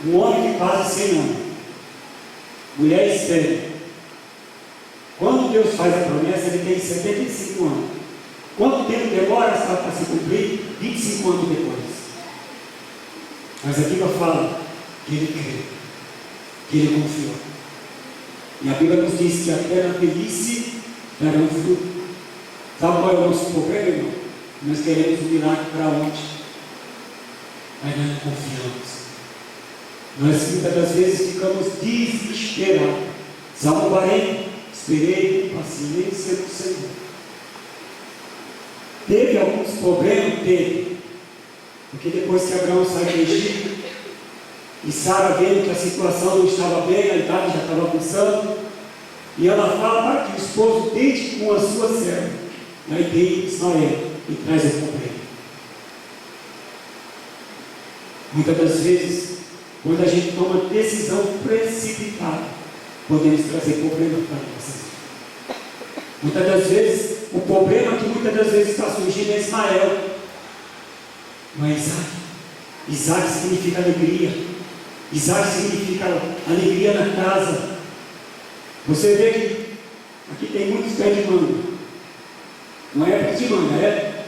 [SPEAKER 2] Um homem de quase 100 anos, mulher estéril. Quando Deus faz a promessa, ele tem 75 anos. Quanto tempo demora para se cumprir? 25 anos depois. Mas a Bíblia fala que ele creu, que ele confiou. E a Bíblia nos diz que até na velhice darão fruto. Sabe qual é o nosso problema, irmão? Nós queremos um milagre para onde? Mas nós não confiamos. Nós muitas das vezes ficamos desesperados. Salmo 40, esperei com paciência no Senhor. Teve alguns problemas? Teve. Porque depois que Abraão sai do Egito, e Sara vendo que a situação não estava bem, a idade já estava avançando, e ela fala para que o esposo deite com a sua serva. Aí tem Ismael e traz o problema. Muitas das vezes, quando a gente toma decisão precipitada, podemos trazer problema para a nossa vida. Muitas das vezes, o problema que muitas das vezes está surgindo é Ismael, não é Isaac. Isaac significa alegria. Isaac significa alegria na casa. Você vê que aqui tem muitos pés de manga. Não é época de manga, é?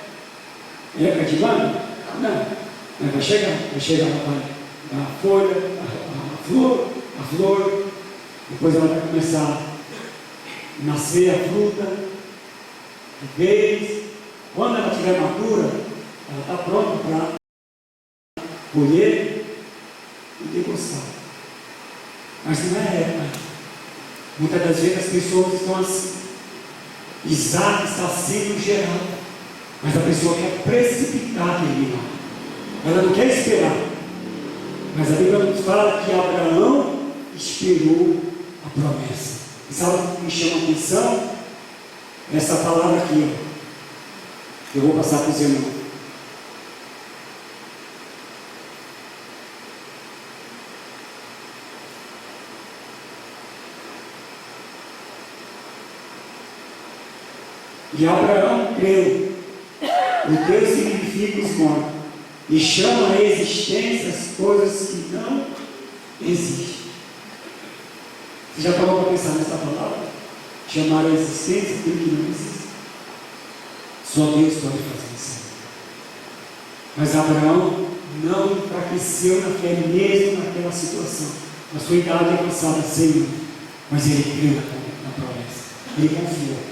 [SPEAKER 2] É época de manga? Não. Mas vai chegar a folha, a flor, depois ela vai começar a nascer a fruta, de vez. Quando ela estiver madura, ela está pronta para colher e degustar. Mas não é época. Muitas das vezes as pessoas estão assim. Isaac está sendo gerado, mas a pessoa quer precipitar aquele milagre. Ela não quer esperar. Mas a Bíblia nos fala que Abraão esperou a promessa. E sabe o que me chama a atenção? Essa palavra aqui, ó. Eu vou passar para os irmãos. E Abraão creu. O Deus significa os mortos e chama a existência as coisas que não existem. Você já parou para pensar nessa palavra? Chamar a existência aquilo que não existe. Só Deus pode fazer isso. Mas Abraão não enfraqueceu na fé mesmo naquela situação. Na sua idade avançada, Senhor. Mas ele creu na promessa. Ele confiou.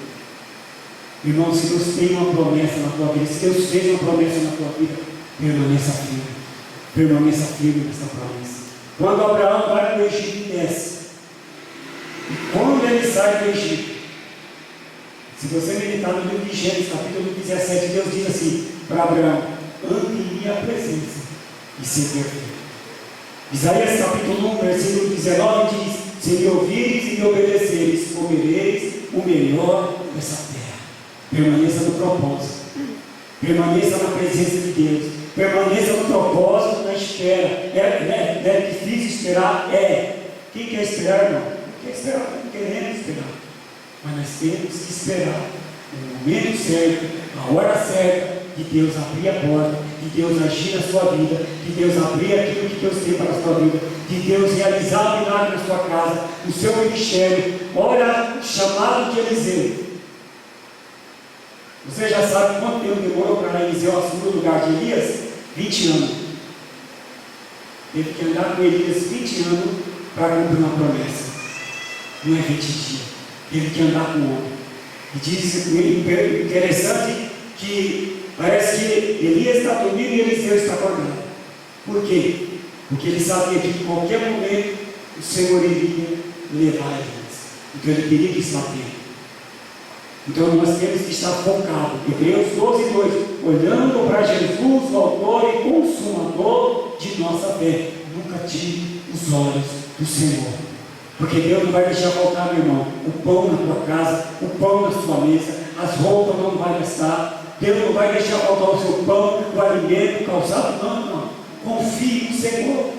[SPEAKER 2] Irmão, se Deus tem uma promessa na tua vida, se Deus fez uma promessa na tua vida, permaneça firme. Permaneça firme nessa promessa. Quando Abraão vai para o Egito, desce. E quando ele sai do Egito, se você meditar no livro de Gênesis, capítulo 17, Deus diz assim para Abraão: ande em minha presença e ser perfeito. Isaías capítulo 1, versículo 19 diz: se me ouvires e me obedeceres, comereis o melhor dessa terra. Permaneça no propósito, permaneça na presença de Deus, permaneça no propósito, na espera. É difícil esperar? É. Quem quer esperar, irmão? Quer esperar, não queremos esperar, mas nós temos que esperar o momento certo, a hora certa, de Deus abrir a porta, de Deus agir na sua vida, de Deus abrir aquilo que Deus tem para a sua vida, de Deus realizar o milagre na sua casa, no seu ministério. Olha o chamado de Eliseu. Você já sabe quanto tempo demorou para Eliseu assumir o lugar de Elias? 20 anos. Teve que andar com Elias 20 anos para cumprir uma promessa. Não é 20 dias. Teve que andar com o homem. E diz interessante que parece que Elias está dormindo e Eliseu está acordado. Por quê? Porque ele sabia que em qualquer momento o Senhor iria levar Elias. Então ele queria que estar atento. Então nós temos que estar focados. Hebreus 12, 2. Olhando para Jesus, o autor e consumador de nossa fé. Nunca tire os olhos do Senhor. Porque Deus não vai deixar faltar, meu irmão, o pão na tua casa, o pão na sua mesa, as roupas não vai gastar. Deus não vai deixar faltar o seu pão, o alimento, o calçado. Não. Confie no Senhor.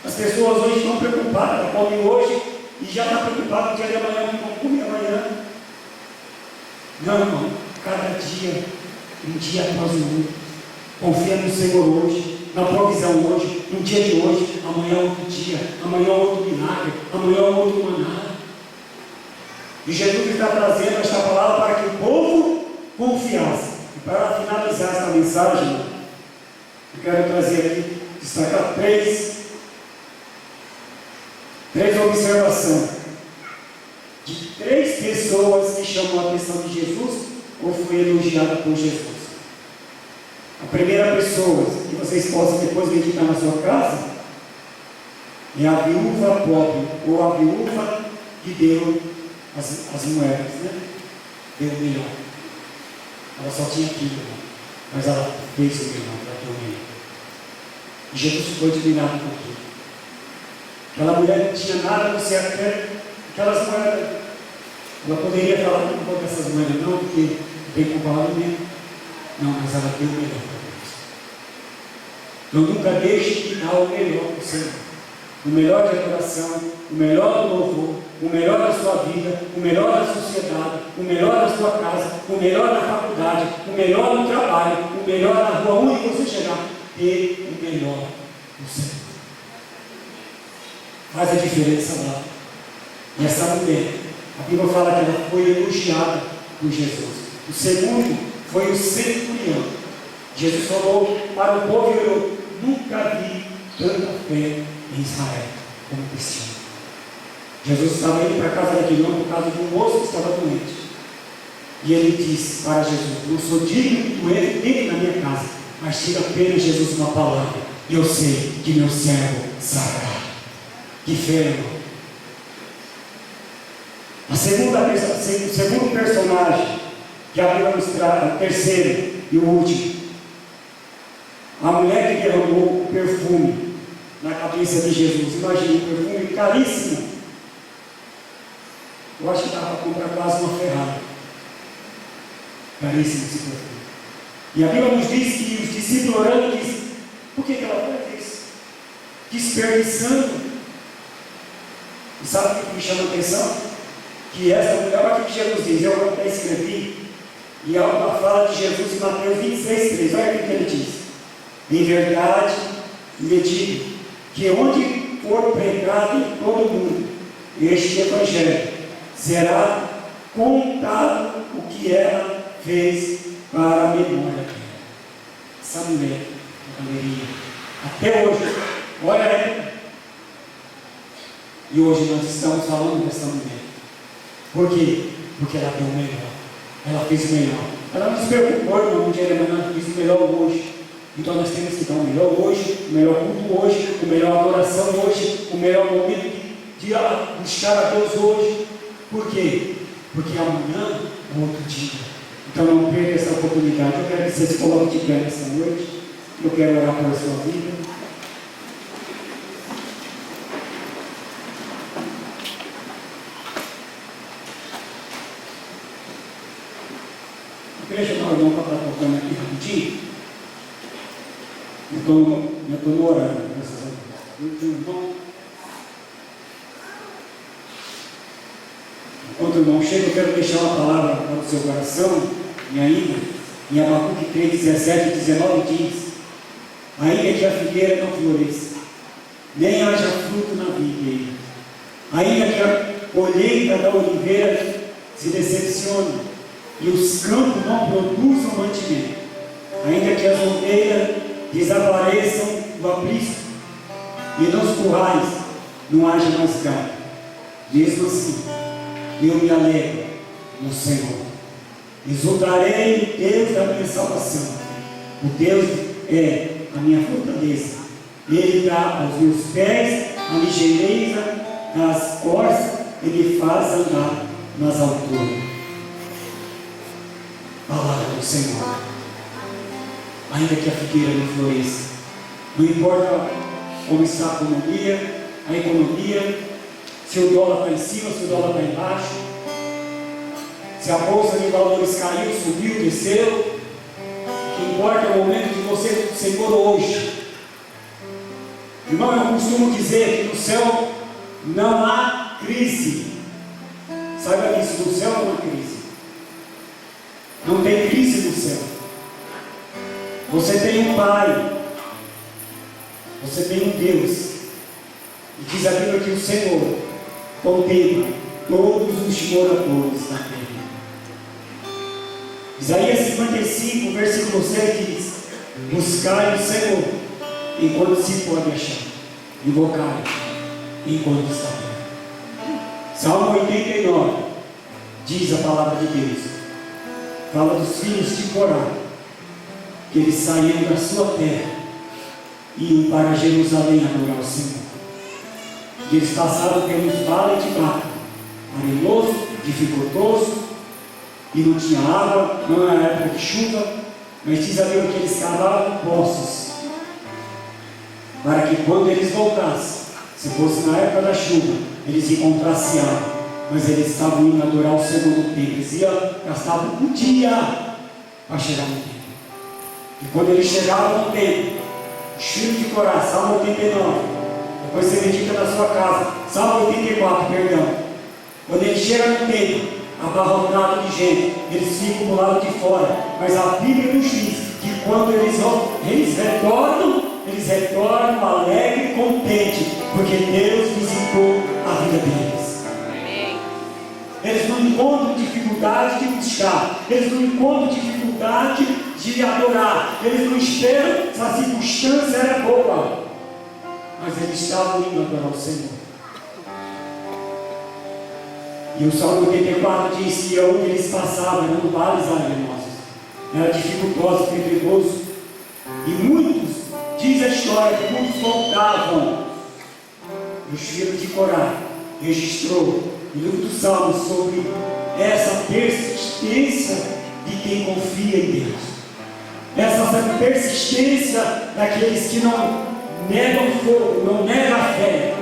[SPEAKER 2] As pessoas hoje estão preocupadas, comem hoje e já está preocupado no dia de amanhã, não vão comer amanhã. Não, irmão, cada dia, um dia após o outro. Confia no Senhor hoje, na provisão hoje, no dia de hoje. Amanhã é outro dia, amanhã é outro milagre, amanhã é outro maná. E Jesus está trazendo esta palavra para que o povo confiasse. E para finalizar esta mensagem,
[SPEAKER 1] Eu quero trazer aqui, destacar três observações de três pessoas que chamam a atenção de Jesus ou foi elogiada por Jesus. A primeira pessoa, que vocês possam depois meditar na sua casa, é a viúva pobre, ou a viúva que deu as moedas, né? Deu o melhor. Ela só tinha aquilo, mas ela fez o melhor, ela deu o melhor. E Jesus ficou admirado com aquilo. Aquela mulher não tinha nada, não sei até aquelas moedas. Ela poderia falar, não vou dessas moedas não, porque tem que comprar alimento. Não, mas ela deu o melhor para Deus. Então nunca deixe de dar o melhor para o Senhor. O melhor de adoração, o melhor do louvor, o melhor da sua vida, o melhor da sociedade, o melhor da sua casa, o melhor da faculdade, o melhor do trabalho, o melhor na rua, onde você chegar, dê o melhor do Senhor. Faz a diferença lá. E essa mulher, a Bíblia fala que ela foi elogiada por Jesus. O segundo foi o centurião. Jesus falou para o povo: eu nunca vi tanta fé em Israel como cristiano. Jesus estava indo para a casa daquele homem por causa de um moço que estava doente. E ele disse para Jesus: não sou digno que tu entre na minha casa, mas diga apenas, Jesus, uma palavra, e eu sei que meu servo sarará. Que fé, irmão. O segundo personagem que a Bíblia nos traz, o terceiro e o último, a mulher que derramou o perfume na cabeça de Jesus. Imagina, um perfume caríssimo. Eu acho que dava para comprar quase uma Ferrari. Caríssimo esse perfume. E a Bíblia nos diz que os discípulos orando dizem: por que ela faz isso? Desperdiçando. E sabe o que me chama a atenção? Que essa mulher, olha o que Jesus diz, eu até escrevi, e há uma fala de Jesus em Mateus 26:3, olha o que ele diz: em verdade lhe digo, que onde for pregado em todo o mundo este evangelho, será contado o que ela fez para a memória dela. Essa mulher, galeria, até hoje, olha ela. E hoje nós estamos falando dessa mulher. Por quê? Porque ela deu o melhor. Ela fez o melhor. Ela não se preocupou, irmão, um dia, mas ela fez o melhor hoje. Então nós temos que dar o melhor hoje, o melhor culto hoje, o melhor adoração hoje, o melhor momento de buscar a Deus hoje. Por quê? Porque amanhã é outro dia. Então não perca essa oportunidade. Eu quero que vocês coloquem de pé nessa noite. Eu quero orar pela sua vida. Deixa eu dar o irmão para estar tocando aqui rapidinho. Eu estou no horário, graças a Deus. Enquanto o irmão chega, eu quero deixar uma palavra para o seu coração. E ainda, em Abacuque 3, 17 e 19 diz: ainda que a figueira não floresça, nem haja fruto na videira, ainda que a colheita da oliveira se decepcione, e os campos não produzam mantimento, ainda que as ovelhas desapareçam do aprisco, e nos currais não haja mais gado, mesmo assim, eu me alegro no Senhor, exultarei no Deus da minha salvação. O Deus é a minha fortaleza, Ele dá aos meus pés a ligeireza das corças, Ele faz andar nas alturas. Palavra do Senhor. Ainda que a figueira não floresça, não importa como está a economia, se o dólar está em cima, se o dólar está embaixo, se a bolsa de valores caiu, subiu, desceu, o que importa é o momento de você com o Senhor hoje. Irmão, eu costumo dizer que no céu não há crise. Saiba disso, no céu não há crise. Não tem crise no céu. Você tem um Pai. Você tem um Deus. E diz a Bíblia que o Senhor contempla todos os moradores da terra. Isaías 55, versículo 6 diz:
[SPEAKER 2] Buscai o Senhor enquanto se pode achar. Invocai enquanto está perto. Salmo 89 diz a palavra de Deus. Fala dos filhos de Corá, que eles saíram da sua terra e iam para Jerusalém adorar o Senhor. E eles passaram pelos vales de Baca, arenoso, dificultoso, e não tinha água, não era época de chuva, mas diz a Bíblia que eles cavavam poços, para que quando eles voltassem, se fosse na época da chuva, eles encontrassem água, mas eles estavam indo adorar o Senhor no templo, eles gastavam um dia para chegar no templo. E quando eles chegavam no templo, os filhos de Corá, Salmo 89, depois você medita na sua casa, Salmo 84, perdão. Quando eles chegam no templo, abarrotado de gente, eles ficam do lado de fora, mas a Bíblia nos diz que quando eles retornam alegre e contente, porque Deus visitou a vida deles. Eles não encontram dificuldade de buscar, eles não encontram dificuldade de adorar, eles não esperam se a circunstância era boa, mas eles estavam indo adorar o Senhor. E o Salmo 84 diz que onde eles passavam eram vales arenosos, era dificultoso, pedregoso, e muitos, diz a história, que muitos voltavam. E os filhos de Corá registrou no livro dos Salmos sobre essa persistência de quem confia em Deus, essa persistência daqueles que não negam fogo, não negam a fé,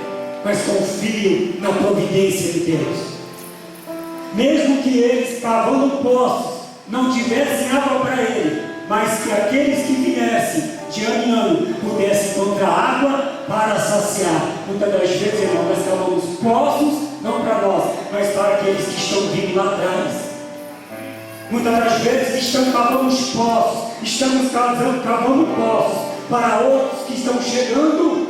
[SPEAKER 2] mas confiam na providência de Deus. Mesmo que eles, cavando poços, não tivessem água para ele, mas que aqueles que viessem de ano em ano pudessem encontrar água para saciar. Muitas das vezes, irmão, nós cavamos poços, não para nós, mas para aqueles que estão vindo lá atrás. Muitas das vezes estamos cavando poços, estamos cavando poços para outros que estão chegando,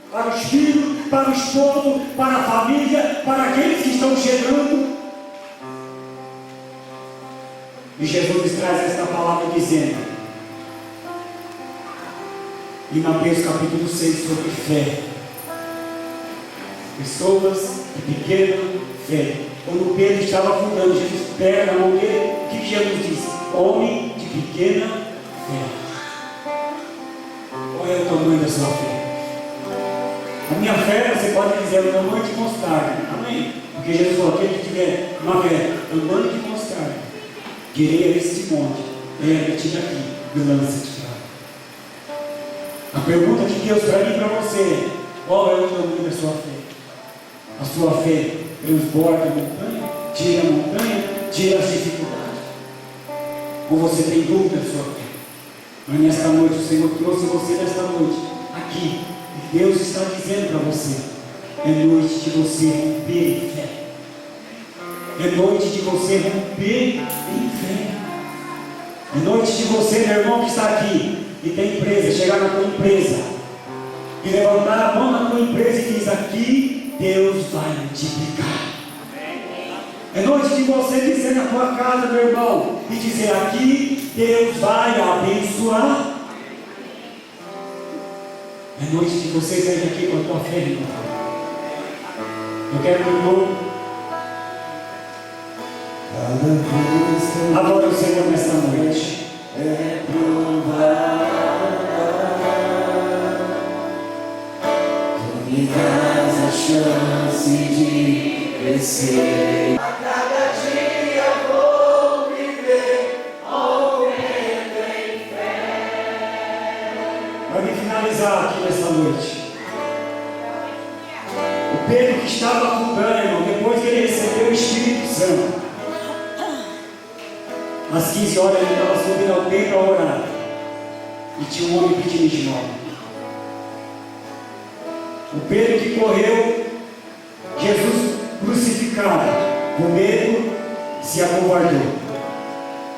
[SPEAKER 2] para os filhos, para o esposo, para a família, para aqueles que estão chegando. E Jesus traz esta palavra dizendo, em Mateus capítulo 6, sobre fé. Pessoas de pequena fé. Quando Pedro estava afundando, Jesus pega na mão dele, o que Jesus disse? Homem de pequena fé. Qual é o tamanho da sua fé? A minha fé, você pode dizer, é o tamanho de mostarda. Amém? Porque Jesus falou, aquele que tiver uma fé, tamanho de mostarda, direi a este monte, ergue-te daqui e lança-te lá. A pergunta de Deus para mim e para você é, qual é o tamanho da sua fé? A sua fé transborda a montanha, tira as dificuldades. Ou você tem dúvida da sua fé? Mas nesta noite o Senhor trouxe você nesta noite, aqui, e Deus está dizendo para você, é noite de você romper em fé. É noite de você romper em fé. É noite de você, meu irmão que está aqui e tem empresa, chegar na tua empresa e levantar a mão na tua empresa e diz, aqui Deus vai multiplicar. É noite de você dizer na tua casa, meu irmão, e dizer, aqui Deus vai abençoar. É noite de você sair daqui com a tua fé, irmão. Eu quero, meu irmão, adora o Senhor nesta noite.
[SPEAKER 3] É provar, tu me dás a chance de crescer. A cada dia vou viver, rompendo em fé.
[SPEAKER 2] Para me finalizar aqui nesta noite, o Pedro que estava afundando, irmão, depois que ele recebeu o Espírito Santo, às 15 horas ele estava subindo ao templo a orar. E tinha um homem pedindo esmola. O Pedro que correu, Jesus crucificado, com medo, se acovardou.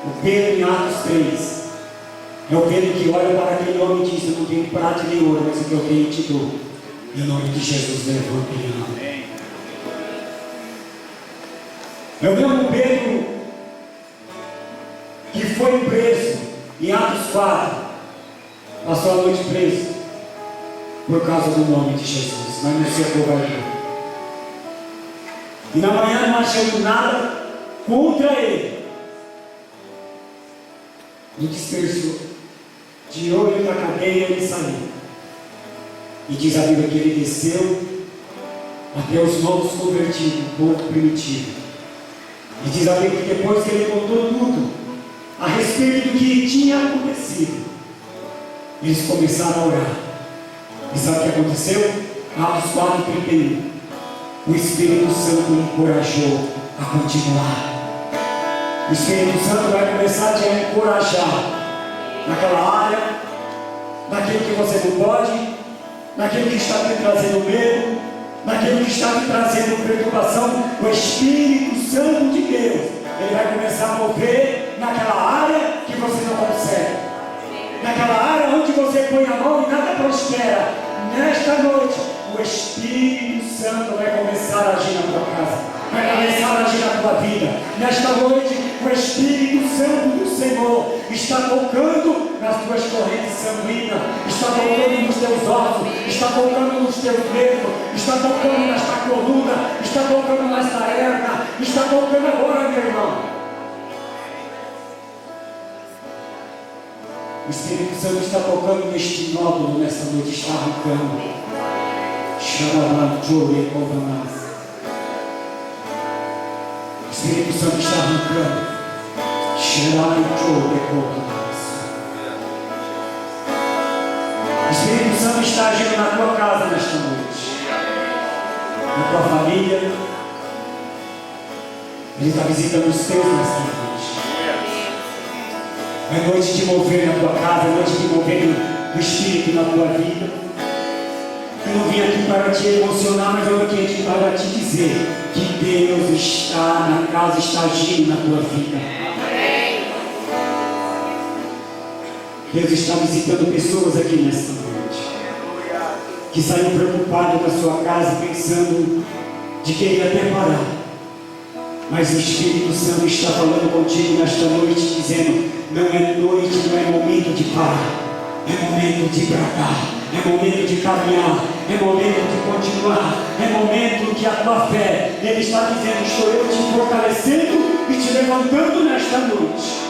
[SPEAKER 2] O Pedro em Atos 3. É o Pedro que olha para aquele homem e diz, eu não tenho prata nem ouro, mas o que eu tenho te dou. Em nome de Jesus, levanta ele. É o mesmo Pedro que foi preso em Atos 4, passou a noite preso por causa do nome de Jesus, mas não se acovardou. E na manhã, não achando nada contra ele, e dispersou. Tirou ele da cadeia e ele saiu. E diz a Bíblia que ele desceu até os novos convertidos, um pouco primitivo. E diz a Bíblia que depois que ele contou tudo a respeito do que tinha acontecido, eles começaram a orar. E sabe o que aconteceu? Atos 4:31. O Espírito Santo o encorajou a continuar. O Espírito Santo vai começar a te encorajar naquela área, naquilo que você não pode, naquilo que está te trazendo medo, naquilo que está te trazendo preocupação. O Espírito Santo de Deus, ele vai começar a mover naquela área que você não consegue, naquela área onde você põe a mão e nada prospera. Nesta noite, o Espírito Santo vai começar a agir na tua casa, vai começar a agir na tua vida. Nesta noite, o Espírito Santo do Senhor está tocando nas tuas correntes sanguíneas, está tocando nos teus ossos, está tocando nos teus dedos, está tocando nesta coluna, está tocando nesta hernia, está tocando agora, meu irmão. O Espírito Santo está tocando neste nódulo nesta noite, está arrancando. O Espírito Santo está arrancando. O Espírito Santo está agindo na tua casa nesta noite, na tua família. Ele está visitando os teus nesta noite. É noite de mover na tua casa, é noite de mover o Espírito na tua vida. Eu não vim aqui para te emocionar, mas eu vim aqui para te dizer que Deus está na casa, está agindo na tua vida. Deus está visitando pessoas aqui nesta noite, que saíram preocupadas da sua casa, pensando de querer até parar. Mas o Espírito Santo está falando contigo nesta noite, dizendo: não é noite, não é momento de parar, é momento de bradar, é momento de caminhar, é momento de continuar, é momento que a tua fé, Ele está dizendo: estou eu te fortalecendo e te levantando nesta noite.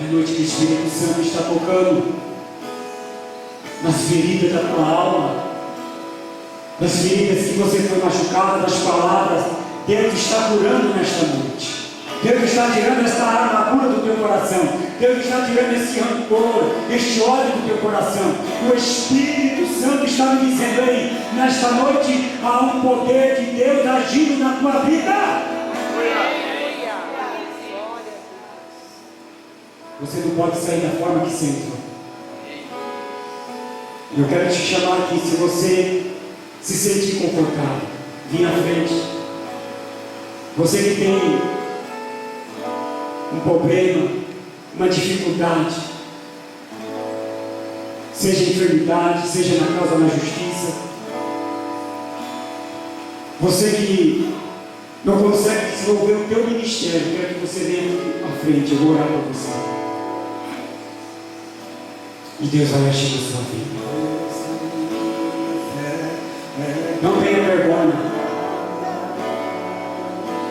[SPEAKER 2] É noite que o Espírito Santo está tocando nas feridas da tua alma, das feridas que você foi machucado, das palavras. Deus está curando nesta noite. Deus está tirando essa armadura do teu coração. Deus está tirando esse rancor, este ódio do teu coração. O Espírito Santo está me dizendo aí, nesta noite há um poder de Deus agindo na tua vida. Você não pode sair da forma que você entrou. Eu quero te chamar aqui, se você se sentir confortável, vem à frente. Você que tem um problema, uma dificuldade, seja enfermidade, seja na causa da justiça, você que não consegue desenvolver o teu ministério, eu quero que você venha aqui à frente, eu vou orar por você. E Deus vai agir na sua vida. Não tenha vergonha.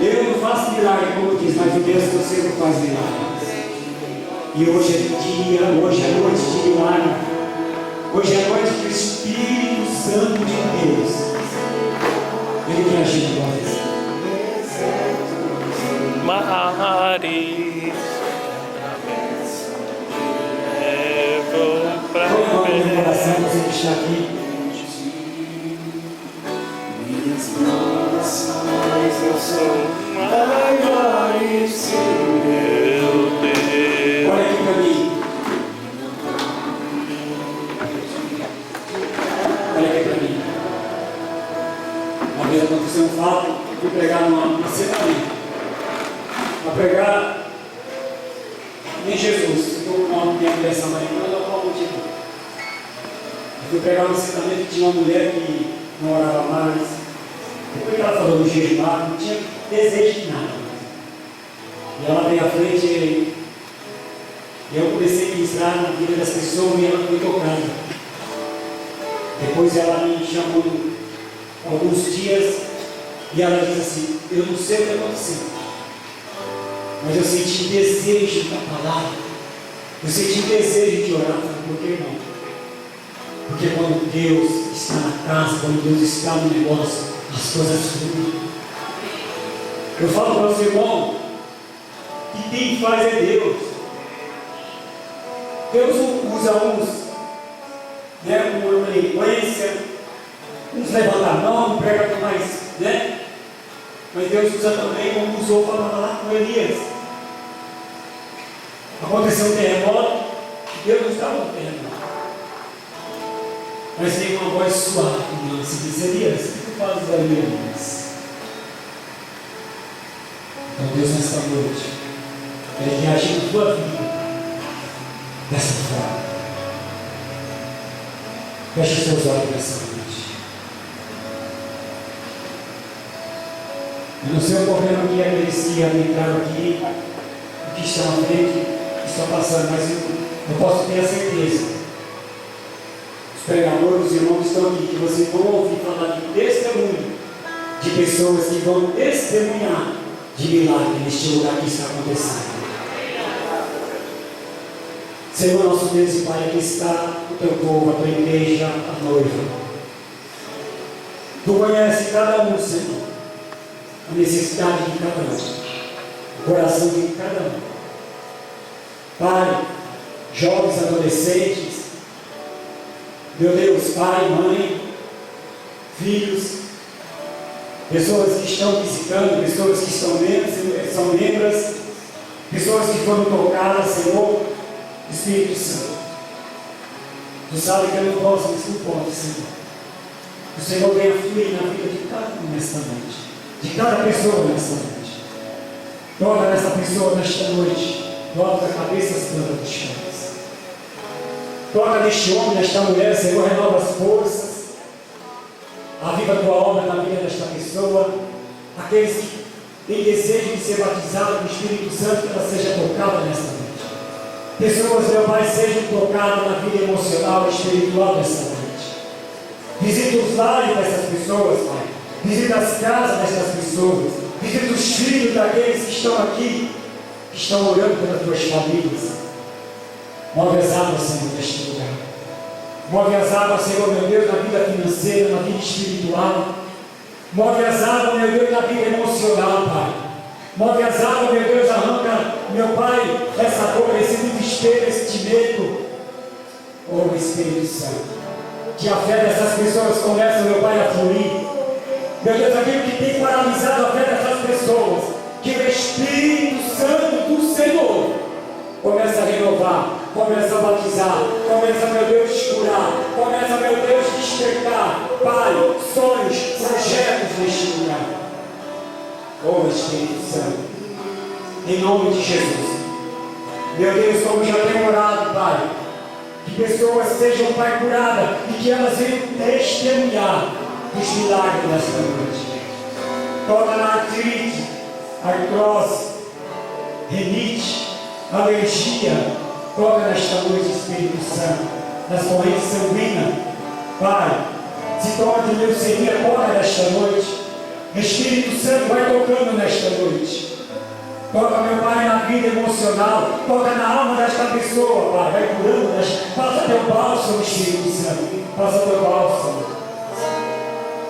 [SPEAKER 2] Eu não faço milagre, como diz, mas o Deus que eu sei faz milagres. E hoje é dia, hoje é noite de milagre. Hoje é noite que o Espírito Santo de Deus, Ele quer agir na tua vida. Coloca no meu coração, você que está aqui.
[SPEAKER 3] Minhas provações eu sou maiores que meu Deus.
[SPEAKER 2] Olha aqui para mim. Olha aqui para mim. Uma vez aconteceu um fato, eu fui pregar numa semana. Para pregar em Jesus. Eu estou com uma tempo dessa manhã, mas eu vou continuar. Eu fui pregar num assentamento que tinha uma mulher que não orava mais. Depois que ela falou do jejum lá, não tinha desejo de nada. E ela veio à frente E eu comecei a ministrar na vida das pessoas e ela foi tocada. Depois ela me chamou alguns dias e ela disse assim: eu não sei o que aconteceu, mas eu senti desejo da palavra, eu senti desejo de orar. Por que não? Porque quando Deus está na casa, quando Deus está no negócio, as coisas fluem. Eu falo para os irmãos que quem faz é Deus. Deus usa uns, né, com uma eloquência, uns levantam a mão, pregam mais, né? Mas Deus usa também como usou para falar com Elias. Aconteceu um terremoto, Deus não estava no terremoto. Mas veio uma voz suave, se diz: Elias, o que tu fazes ali, Elias? Então Deus, nesta noite, Ele quer agir na tua vida dessa forma. Feche os seus olhos nessa noite. Eu não sei o problema que aqueles que entraram aqui, o que estão à frente, que estão passando, mas eu posso ter a certeza. Os pregadores, os irmãos que estão aqui, que vocês vão ouvir falar de testemunho, de pessoas que vão testemunhar de milagre neste lugar que está acontecendo. Senhor, nosso Deus e Pai, aqui está o teu povo, a tua igreja, a noiva. Tu conheces cada um, Senhor, a necessidade de cada um, o coração de cada um. Pai, jovens, adolescentes, meu Deus, pai, mãe, filhos, pessoas que estão visitando, pessoas que são membros, pessoas que foram tocadas, Senhor, Espírito Santo. Tu sabe que eu não posso, mas tu pode, Senhor. O Senhor venha fluir na vida de cada um nesta noite, de cada pessoa nesta noite. Toca nessa pessoa nesta noite, toca a cabeça todas as chaves. Toca neste homem, nesta mulher, Senhor, renova as forças. Aviva a tua obra na vida desta pessoa. Aqueles que têm desejo de ser batizados no Espírito Santo, que ela seja tocada nesta noite. Pessoas, meu Pai, sejam tocadas na vida emocional e espiritual desta noite. Visita os lares dessas pessoas, Pai. Visita as casas dessas pessoas. Visita os filhos daqueles que estão aqui, que estão orando pelas tuas famílias. Move as águas, Senhor, neste lugar. Move as águas, Senhor, meu Deus, na vida financeira, na vida espiritual. Move as águas, meu Deus, na vida emocional, Pai. Move as águas, meu Deus, arranca, meu Pai, essa dor, esse desespero, esse medo. Oh, Espírito Santo, que a fé dessas pessoas começa, meu Pai, a fluir. Meu Deus, aquilo que tem paralisado a fé dessas pessoas, que o Espírito Santo do Senhor começa a renovar, começa a batizar, começa, meu Deus, curar, começa, meu Deus, despertar, Pai, sonhos, projetos neste lugar. Oh, Espírito Santo, em nome de Jesus, meu Deus, como já tenho orado, Pai, que pessoas sejam, Pai, curadas e que elas venham testemunhar dos milagres desta noite. Toca na artrite, artrose, renite, alergia, toca nesta noite, Espírito Santo, nas correntes sanguíneas, Pai, se toca de leucemia, toca nesta noite. Espírito Santo vai tocando nesta noite. Toca, meu Pai, na vida emocional. Toca na alma desta pessoa, Pai. Vai curando. Passa teu bálsamo, Espírito Santo. Passa teu bálsamo.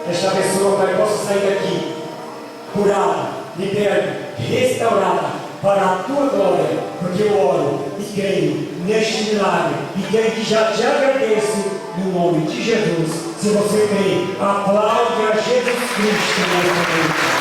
[SPEAKER 2] Esta pessoa, Pai, possa sair daqui curada, liberta, restaurada para a tua glória. Porque eu oro e creio neste milagre. E creio que já te agradeço no nome de Jesus. Se você crê, aplaude a Jesus Cristo nesta noite.